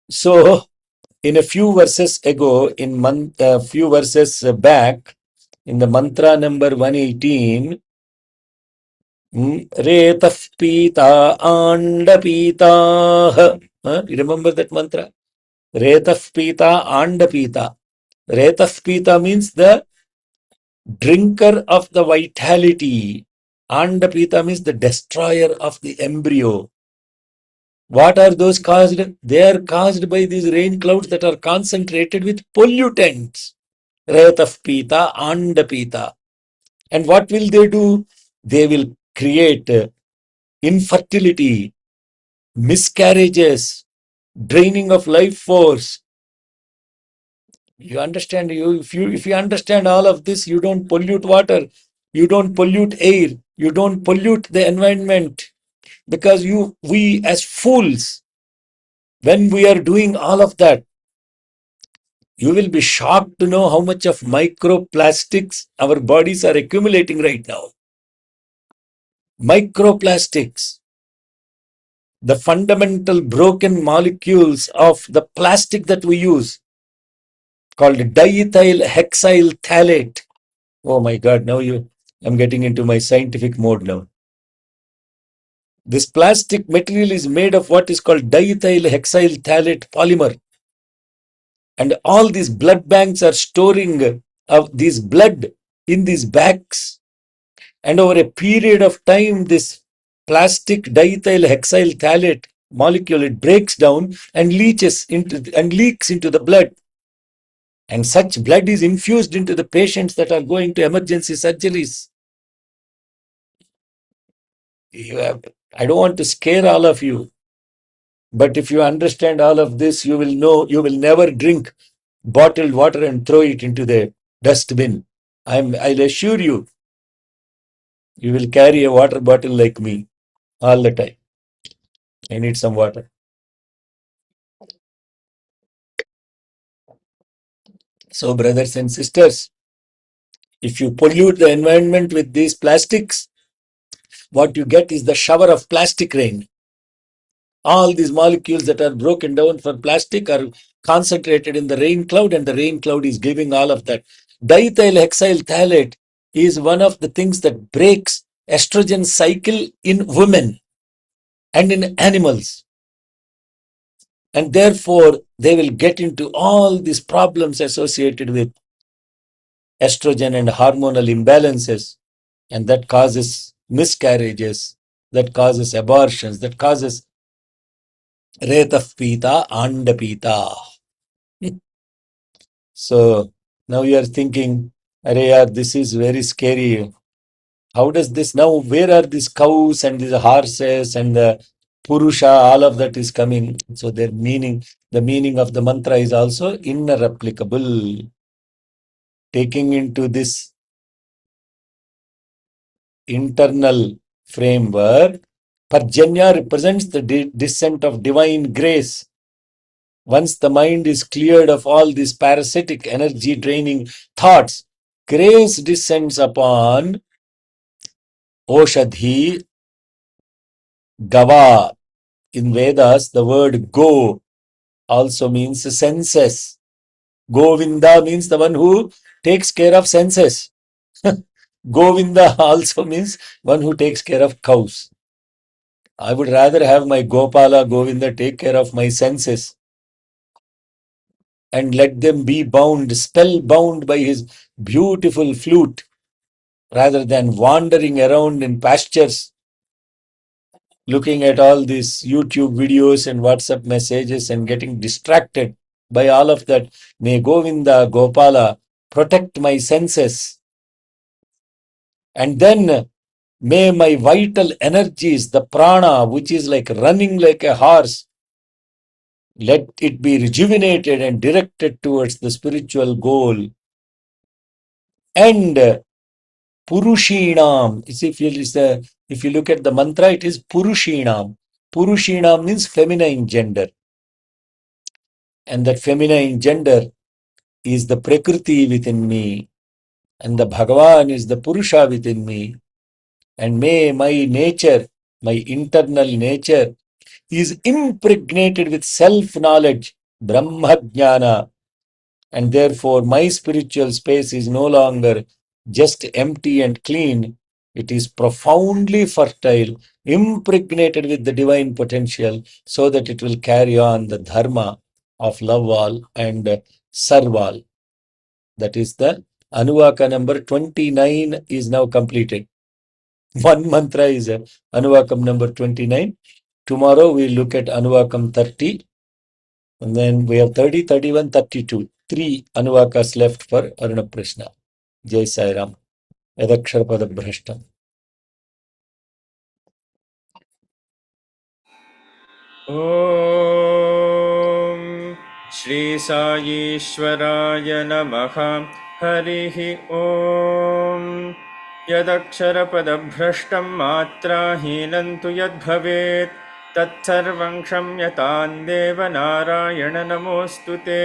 So, in a few verses ago, few verses back, in the mantra number 118, Retah Pita Andapitah. You remember that mantra? Retah Pita Andapita. Retah Pita means the drinker of the vitality. Andapita means the destroyer of the embryo. What are those caused? They are caused by these rain clouds that are concentrated with pollutants. Retah Pita Andapita. And what will they do? They will create infertility, miscarriages, draining of life force. You understand? If you understand all of this, you don't pollute water, you don't pollute air, you don't pollute the environment. Because we as fools, when we are doing all of that, you will be shocked to know how much of microplastics our bodies are accumulating right now. Microplastics, the fundamental broken molecules of the plastic that we use, called diethyl hexyl phthalate. Oh my God, now I'm getting into my scientific mode now. This plastic material is made of what is called diethyl hexyl phthalate polymer. And all these blood banks are storing these blood in these bags. And over a period of time, this plastic diethyl hexyl phthalate molecule, it breaks down and leaks into the blood. And such blood is infused into the patients that are going to emergency surgeries. I don't want to scare all of you, but if you understand all of this, you will know you will never drink bottled water and throw it into the dustbin. I'll assure you, you will carry a water bottle like me all the time. I need some water. So, brothers and sisters, if you pollute the environment with these plastics, what you get is the shower of plastic rain. All these molecules that are broken down for plastic are concentrated in the rain cloud, and the rain cloud is giving all of that. Diethyl hexyl phthalate is one of the things that breaks estrogen cycle in women and in animals. And therefore, they will get into all these problems associated with estrogen and hormonal imbalances. And that causes miscarriages, that causes abortions, that causes Retah Pita Andapita. So now you are thinking, Arey, this is very scary. How does this now? Where are these cows and these horses and the Purusha? All of that is coming. So the meaning of the mantra is also inner applicable. Taking into this internal framework, Parjanya represents the descent of divine grace. Once the mind is cleared of all these parasitic, energy draining thoughts, grace descends upon Oshadhi Gava. In Vedas, the word go also means senses. Govinda means the one who takes care of senses. Govinda also means one who takes care of cows. I would rather have my Gopala Govinda take care of my senses and let them be bound, spellbound by his beautiful flute, rather than wandering around in pastures looking at all these YouTube videos and WhatsApp messages and getting distracted by all of that. May Govinda Gopala protect my senses. And then may my vital energies, the prana, which is like running like a horse, let it be rejuvenated and directed towards the spiritual goal. And Purushinam. If you look at the mantra, it is Purushinam. Purushinam means feminine gender. And that feminine gender is the Prakriti within me. And the Bhagavan is the Purusha within me. And may my nature, my internal nature, is impregnated with self-knowledge, Brahma Jnana. And therefore, my spiritual space is no longer just empty and clean. It is profoundly fertile, impregnated with the divine potential, so that it will carry on the dharma of love all and serve all. That is the Anuvaka number 29 is now completed. One mantra is Anuvakam number 29. Tomorrow we look at Anuvakam 30. And then we have 30, 31, 32. 3 Anuvakas left for Aruna Prashna. Jai Sai Ram. Yadaksharapada Bhrashtam. ॐ श्री साईश्वराय नमः हरिः ॐ यदक्षरपदभ्रष्टं मात्राहीनं तु यद्भवेत् तत्सर्वं क्षम्यतां देवनारायण नमोऽस्तु ते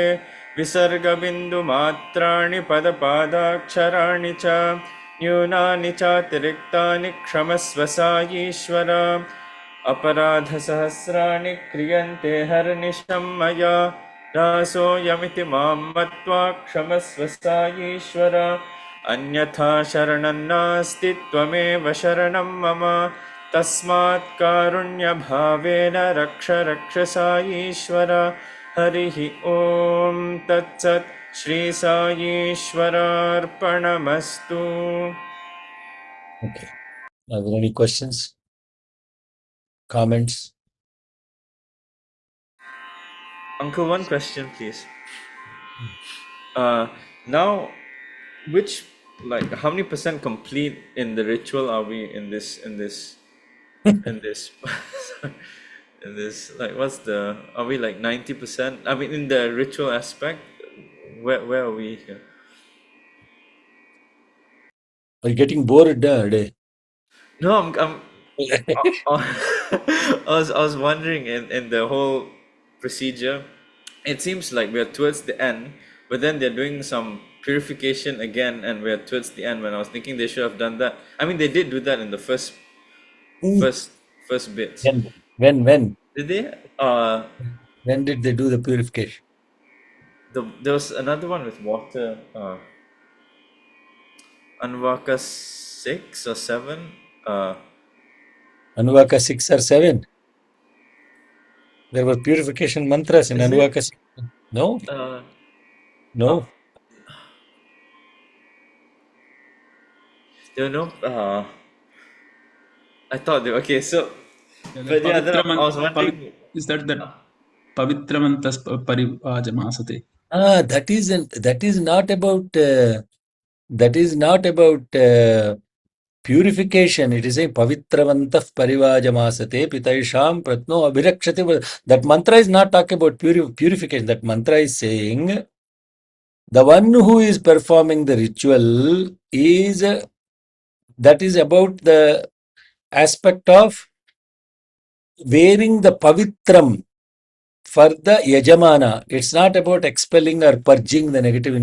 विसर्गबिन्दुमात्राणि पदपादाक्षराणि च न्यूनानि चातिरिक्तानि क्षमस्व साईश्वर अपराधसहस्राणि क्रियन्ते हरनिशं मया दासोऽयमिति मां मत्वा क्षमस्व साईश्वर अन्यथा शरणं नास्ति त्वमेव शरणं मम तस्मात् कारुण्यभावेन रक्ष रक्ष साईश्वर हरिः ॐ तत्सत् Shri साईश्वरार्पणमस्तु. Okay. Are there any questions? Comments? Uncle, one question, please. Now, how many percent complete in the ritual are we in this, what's the, are we like 90%? I mean, in the ritual aspect, where are we here? Are you getting bored today? No, I was wondering in the whole procedure, it seems like we're towards the end, but then they're doing some purification again, and we're towards the end. When I was thinking they should have done that. I mean, they did do that in the first bits. When? Did they? When did they do the purification? There was another one with water. Anvaka 6 or 7. Anuvaka 6 or 7? There were purification mantras in Is Anuvaka 6. No? No. There were no. I thought they were okay. So, but yeah, then I was wondering. Is that Pavitramantas Parivajamasate? That is not about purification. It is a Pavitravantah Parivajamasate Pitaisham Pratno Abhirakshati. That mantra is not talking about purification. That mantra is saying the one who is performing the ritual is that is about the aspect of wearing the Pavitram for the Yajamana. It's not about expelling or purging the negative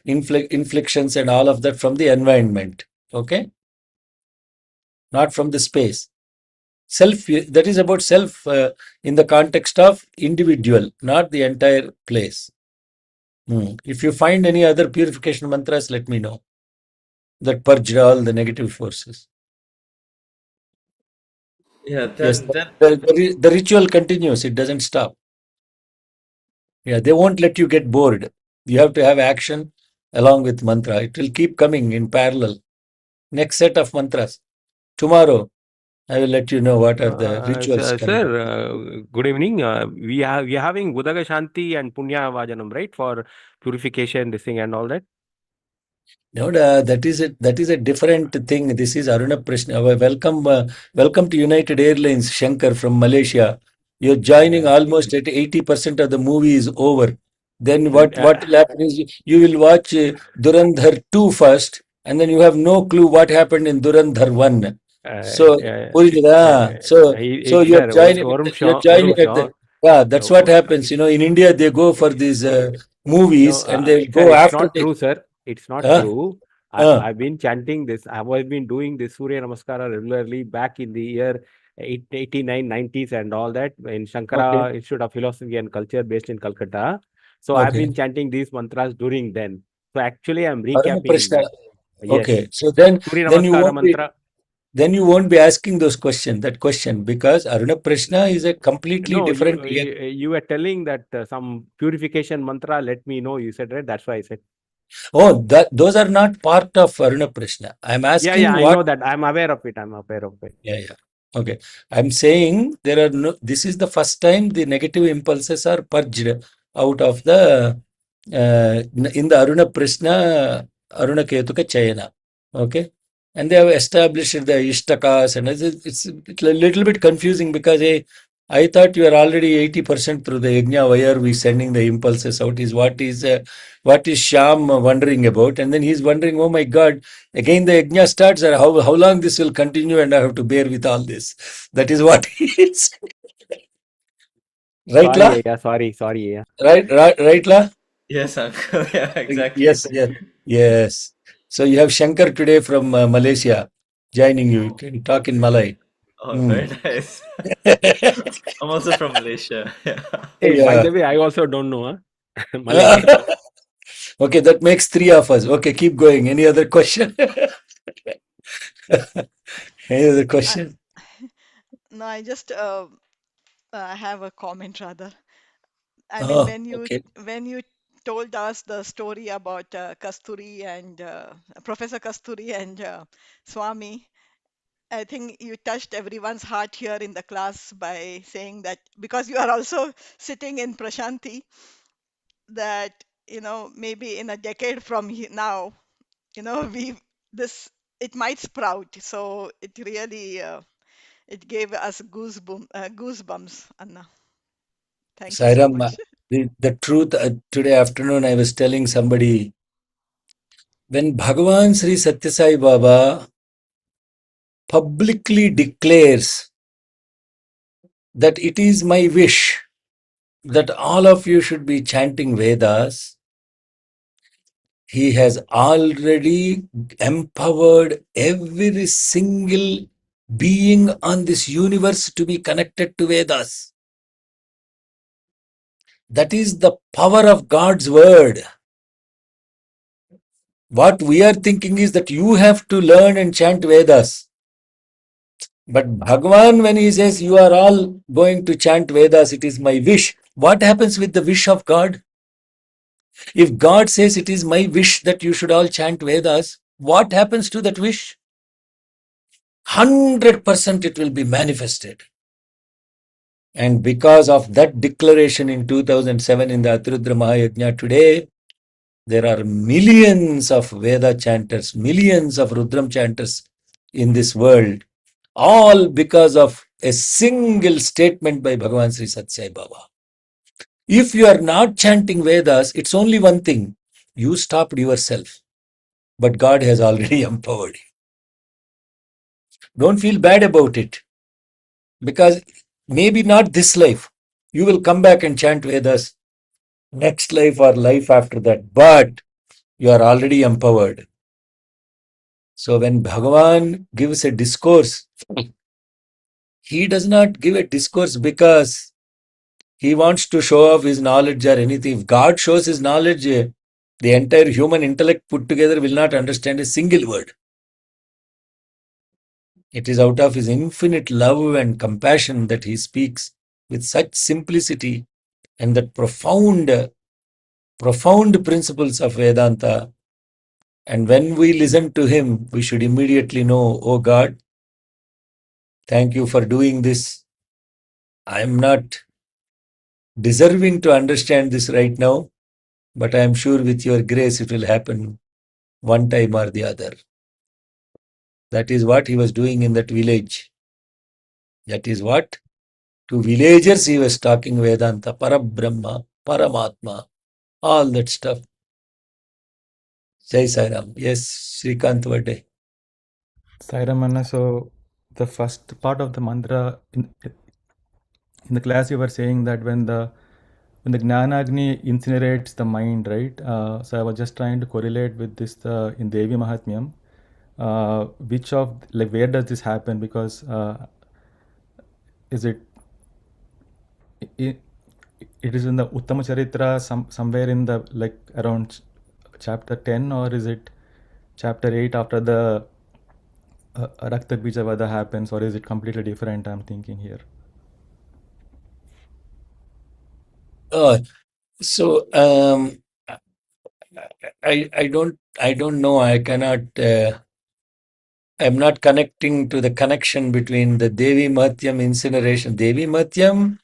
inflictions and all of that from the environment. Okay? Not from the space. That is about self in the context of individual, not the entire place. If you find any other purification mantras, let me know. That purge all the negative forces. Yeah, Yes, the ritual continues. It doesn't stop. Yeah, they won't let you get bored. You have to have action along with mantra. It will keep coming in parallel. Next set of mantras. Tomorrow, I will let you know what are the rituals carried out. Sir, good evening. We are having Udaga Shanti and Punya Vajanam, right, for purification, this thing and all that. No, that is a different thing. This is Aruna Prashna. Welcome to United Airlines, Shankar from Malaysia. You're joining almost at 80% of the movie is over. Then what will happen is you will watch Durandhar 2 first, and then you have no clue what happened in Durandhar 1. So, புரியுதா? So you're joining at the, yeah, that's what happens. You know, in India they go for these movies and they sir, go it's after not they. true, sir. It's not Huh? true. Huh? I've been chanting this. I've been doing this Surya Namaskara regularly back in the year 89, 90s and all that in Shankara Okay. Institute of Philosophy and Culture based in Calcutta. So I've Okay. been chanting these mantras during then. So actually I'm Aruna recapping. Prashna. Yes. Okay. So then Surya you Namaskara won't be mantra. then you won't be asking that question because Aruna Prashna is a completely No, different. you were telling that some purification mantra, let me know. You said, right? That's why I said. Oh, those are not part of Aruna Prashna. I'm asking Yeah, I what. know that. I'm aware of it. Yeah. Okay. I'm saying there are no. This is the first time the negative impulses are purged out of the in the Aruna Prashna Aruna Ketuka Chayana. Okay. And they have established the Ishtakas, and it's a little bit confusing because I thought you are already 80% through the Yajna. Why are we sending the impulses out? Is what is Sham wondering about? And then he's wondering, oh my God, again the Yajna starts, and how long this will continue, and I have to bear with all this. That is what he is. Right, La? Sorry. Yeah. Right, La? Yes, uncle. Yeah, exactly. Yes. So you have Shankar today from Malaysia joining you. You can talk in Malay. Oh, very nice. I'm also from Malaysia. Yeah. Hey, by Yeah. the way, I also don't know Malay. Okay, that makes 3 of us. Okay, keep going. Any other question? Any other question? No, I just have a comment rather. I mean, Oh, okay. when you told us the story about Kasturi and Professor Kasturi and Swami, I think you touched everyone's heart here in the class by saying that because you are also sitting in Prashanti, that maybe in a decade from now, we this it might sprout. So it really it gave us goosebumps, Anna. Thank you so Sairam, much. the truth, today afternoon I was telling somebody, when Bhagavan Sri Satya Sai Baba publicly declares that it is my wish that all of you should be chanting Vedas, he has already empowered every single being on this universe to be connected to Vedas. That is the power of God's word. What we are thinking is that you have to learn and chant Vedas. But Bhagavan, when he says you are all going to chant Vedas, it is my wish. What happens with the wish of God? If God says it is my wish that you should all chant Vedas, what happens to that wish? 100% it will be manifested. And because of that declaration in 2007 in the Atirudra Mahayajna, today there are millions of Veda chanters, millions of Rudram chanters in this world, all because of a single statement by Bhagavan Sri Sathya Sai Baba. If you are not chanting Vedas, it's only one thing. You stopped yourself, but God has already empowered you. Don't feel bad about it, because maybe not this life. You will come back and chant Vedas next life or life after that, but you are already empowered. So when Bhagavan gives a discourse, he does not give a discourse because he wants to show off his knowledge or anything. If God shows his knowledge, the entire human intellect put together will not understand a single word. It is out of his infinite love and compassion that he speaks with such simplicity and that profound principles of Vedanta. And when we listen to him, we should immediately know, oh God, Thank you for doing this. I am not deserving to understand this right now, but I am sure with your grace it will happen one time or the other. That is what he was doing in that village. That is what to villagers he was talking Vedanta, Parabrahma, Paramatma, all that stuff. Jai Sai Ram. Yes, Srikant Vade. Sairamana, so the first part of the mantra in the class you were saying that when the Jnanagni incinerates the mind, right? So I was just trying to correlate with this in Devi Mahatmyam. Which of like where does this happen? Because is it is in the Uttama Charitra somewhere in the like around chapter 10, or is it chapter 8 after the Rakta Bija Vada happens, or is it completely different? I'm thinking here. So I don't know. I cannot. I'm not connecting to the connection between the Devi Matyam incineration. Devi Matyam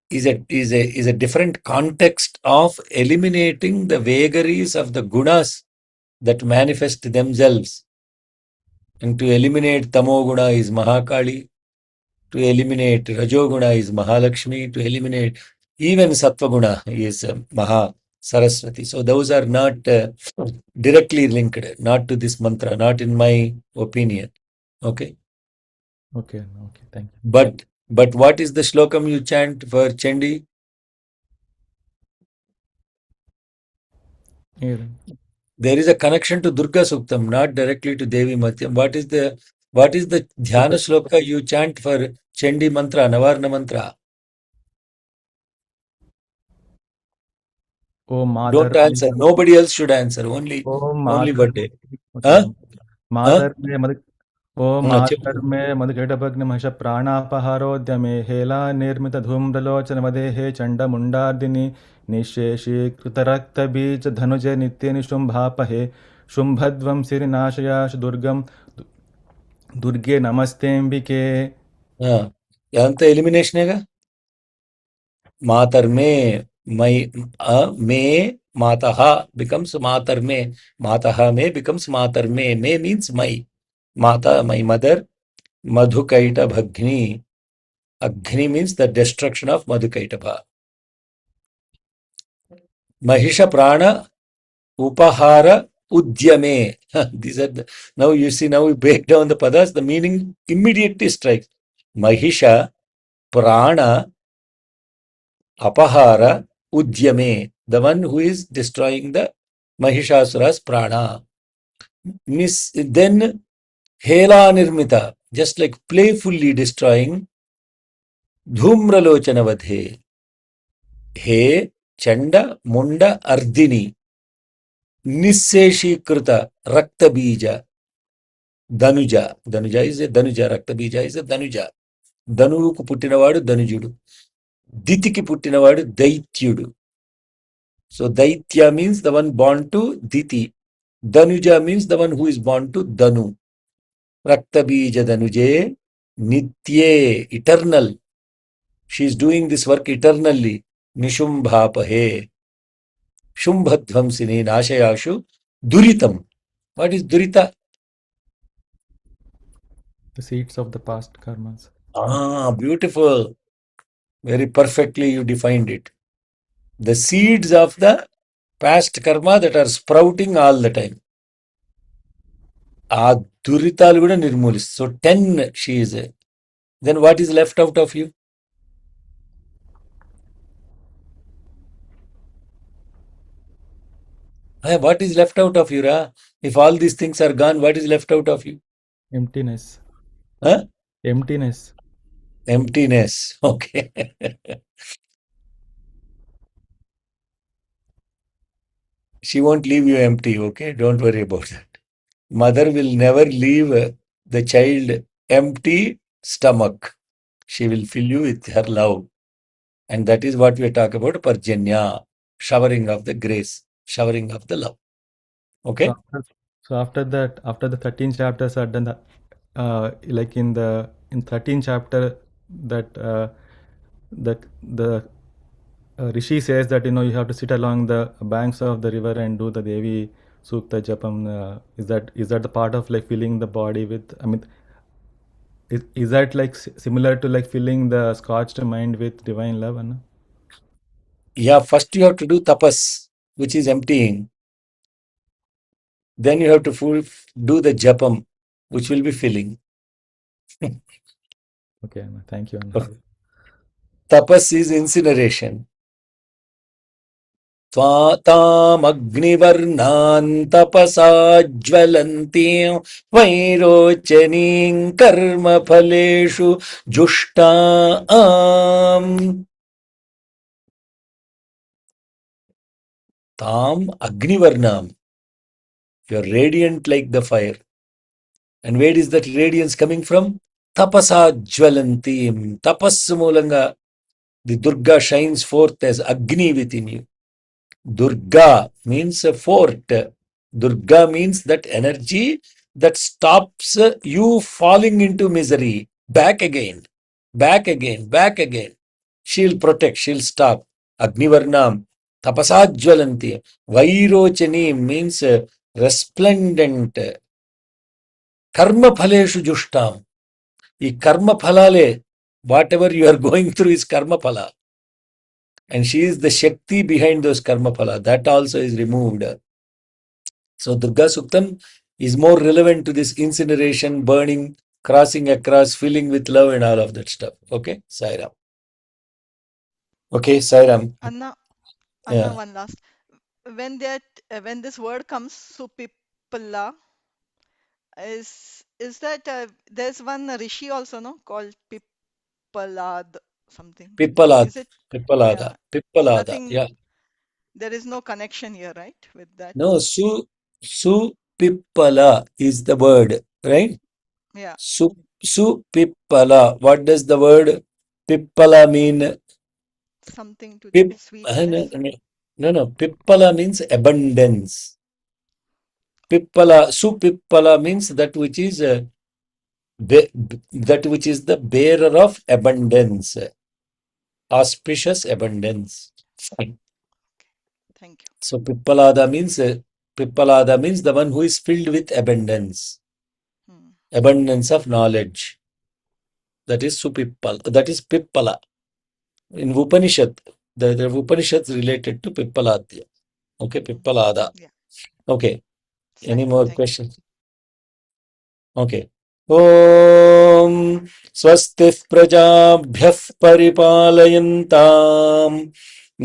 is a different context of eliminating the vagaries of the gunas that manifest themselves. And to eliminate Tamoguna is Mahakali, to eliminate Rajoguna is Mahalakshmi, to eliminate even Sattvaguna is Maha Saraswati. So those are not directly linked, not to this mantra, not in my opinion. Okay. Okay, thank you. But what is the shlokam you chant for Chandi? Yeah. There is a connection to Durga Suktam, not directly to Devi Matyam. What is the dhyana shloka you chant for Chandi mantra, Navarna mantra? Oh, Mother. Don't answer. Nobody else should answer. Only birthday. Huh? Mother me mad Oh Cheppu. Mother me madhketapagnimasha pranapaharodhyame hela nirmita dhumralochana vadehe chanda mundardini nisheshi krutarakta bija dhanuje nitya nishumbhapahe शुंभध्वं सिरिनाशयाश दुर्गम दुर्गे नमस्तेम्बिके. इదంతా ఎలిమినేషనేగా మాతర్మే మై మే మాతః becomes మాతర్మే మాతః మే becomes మాతర్మే మే means my mata, my mother. Madhukaitavagni, Agni means the destruction of Madhukaitava. Mahisha Prana Upahara Udyame. These are now you see, now we break down the padas, the meaning immediately strikes. Mahisha Prana Apahara Udyame, the one who is destroying the Mahishasura's prana. Then Hela Nirmita, just like playfully destroying Dhumralochana Vadhe. He Chanda Munda Ardini Nisseshikruta Rakta Bija Danuja. Danuja is a Danuja, Rakta Bija is a Danuja. Danuku Puttinavadu Danujudu. Ditiki Puttinavadu Daityudu. So Daitya means the one born to Diti. Danuja means the one who is born to Danu. Rakta Bija Danuje Nitye, eternal. She is doing this work eternally. Nishumbhapahe. Shumbhadvamsini Nashayashu Duritam. What is Durita? The seeds of the past karmas. Beautiful. Very perfectly you defined it. The seeds of the past karma that are sprouting all the time. Duritalu kuda nirmulis. So 10 she is. Then what is left out of you? What is left out of you, Ra? If all these things are gone, what is left out of you? Emptiness. Huh? Emptiness. Emptiness. Okay. She won't leave you empty, okay? Don't worry about that. Mother will never leave the child empty stomach. She will fill you with her love. And that is what we talk about, Parjanya, showering of the grace, showering of the love. Okay? So after that, after the 13 chapters are done, like in 13th chapter, that the Rishi says that you have to sit along the banks of the river and do the Devi Sukta Japam. Is that the part of like filling the body with? I mean, is that like similar to like filling the scorched mind with divine love? Anna? Yeah, first you have to do tapas, which is emptying. Then you have to do the japam, which will be filling. Okay, Anna, thank you, Anna. Tapas is incineration. तामग्निवर्णान् तपसा ज्वलन्तीं वैरोचनीं कर्मफलेषु जुष्टाम् ताम agnivarnam. You're radiant like the fire. And where is that radiance coming from? Tapasa jvalantim. Tapas mulanga. The Durga shines forth as Agni within you. Durga means a fort. Durga means that energy that stops you falling into misery. Back again, back again, back again. She'll protect, she'll stop. Agnivarnam, tapasajvalanti. Vairochani means resplendent. Karma phaleshu jushtam. Ee karma phalale, whatever you are going through is karma phala. And she is the Shakti behind those karma phala. That also is removed. So Durga Suktam is more relevant to this incineration, burning, crossing across, filling with love and all of that stuff. Okay, Sairam. Okay, Sairam. Anna, Yeah. one last. When this word comes, supipala, is that there's one rishi also, no, called Pippalad something. Pippalad. Is it? Pippalada. Yeah. Pippalada. Nothing. Yeah. There is no connection here, right, with that? No, Su Pippala is the word, right? Yeah. Su Pippala. What does the word Pippala mean? Something to Pip, sweetness. no. Pippala means abundance. Pippala, Supippala means that which is that which is the bearer of abundance, auspicious abundance. Thank you. So Pippalada means the one who is filled with abundance, abundance of knowledge. That is Supippala. That is Pippala. In Upanishad, the Upanishads related to Pippaladya. Okay, Pippalada. Yeah. Okay. Any Sari, more thank you. questions? Okay. ॐ स्वस्तिः प्रजाभ्यः परिपालयन्ताम्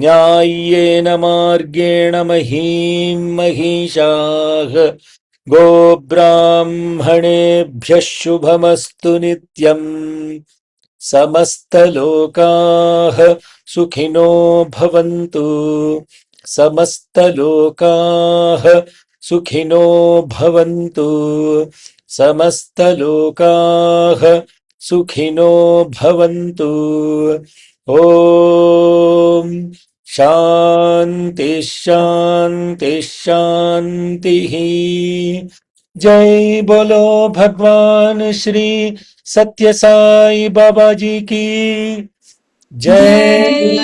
न्याय्येन मार्गेण महीं महिषाः गोब्राह्मणेभ्यः शुभमस्तु नित्यम् समस्तलोकाः सुखिनो भवन्तु समस्तलोकाः सुखिनो भवन्तु समस्तलोकाः सुखिनो भवन्तु ॐ शान्ति शान्ति शान्तिः जय बोलो भगवान श्री सत्य साई बाबा जी की जय।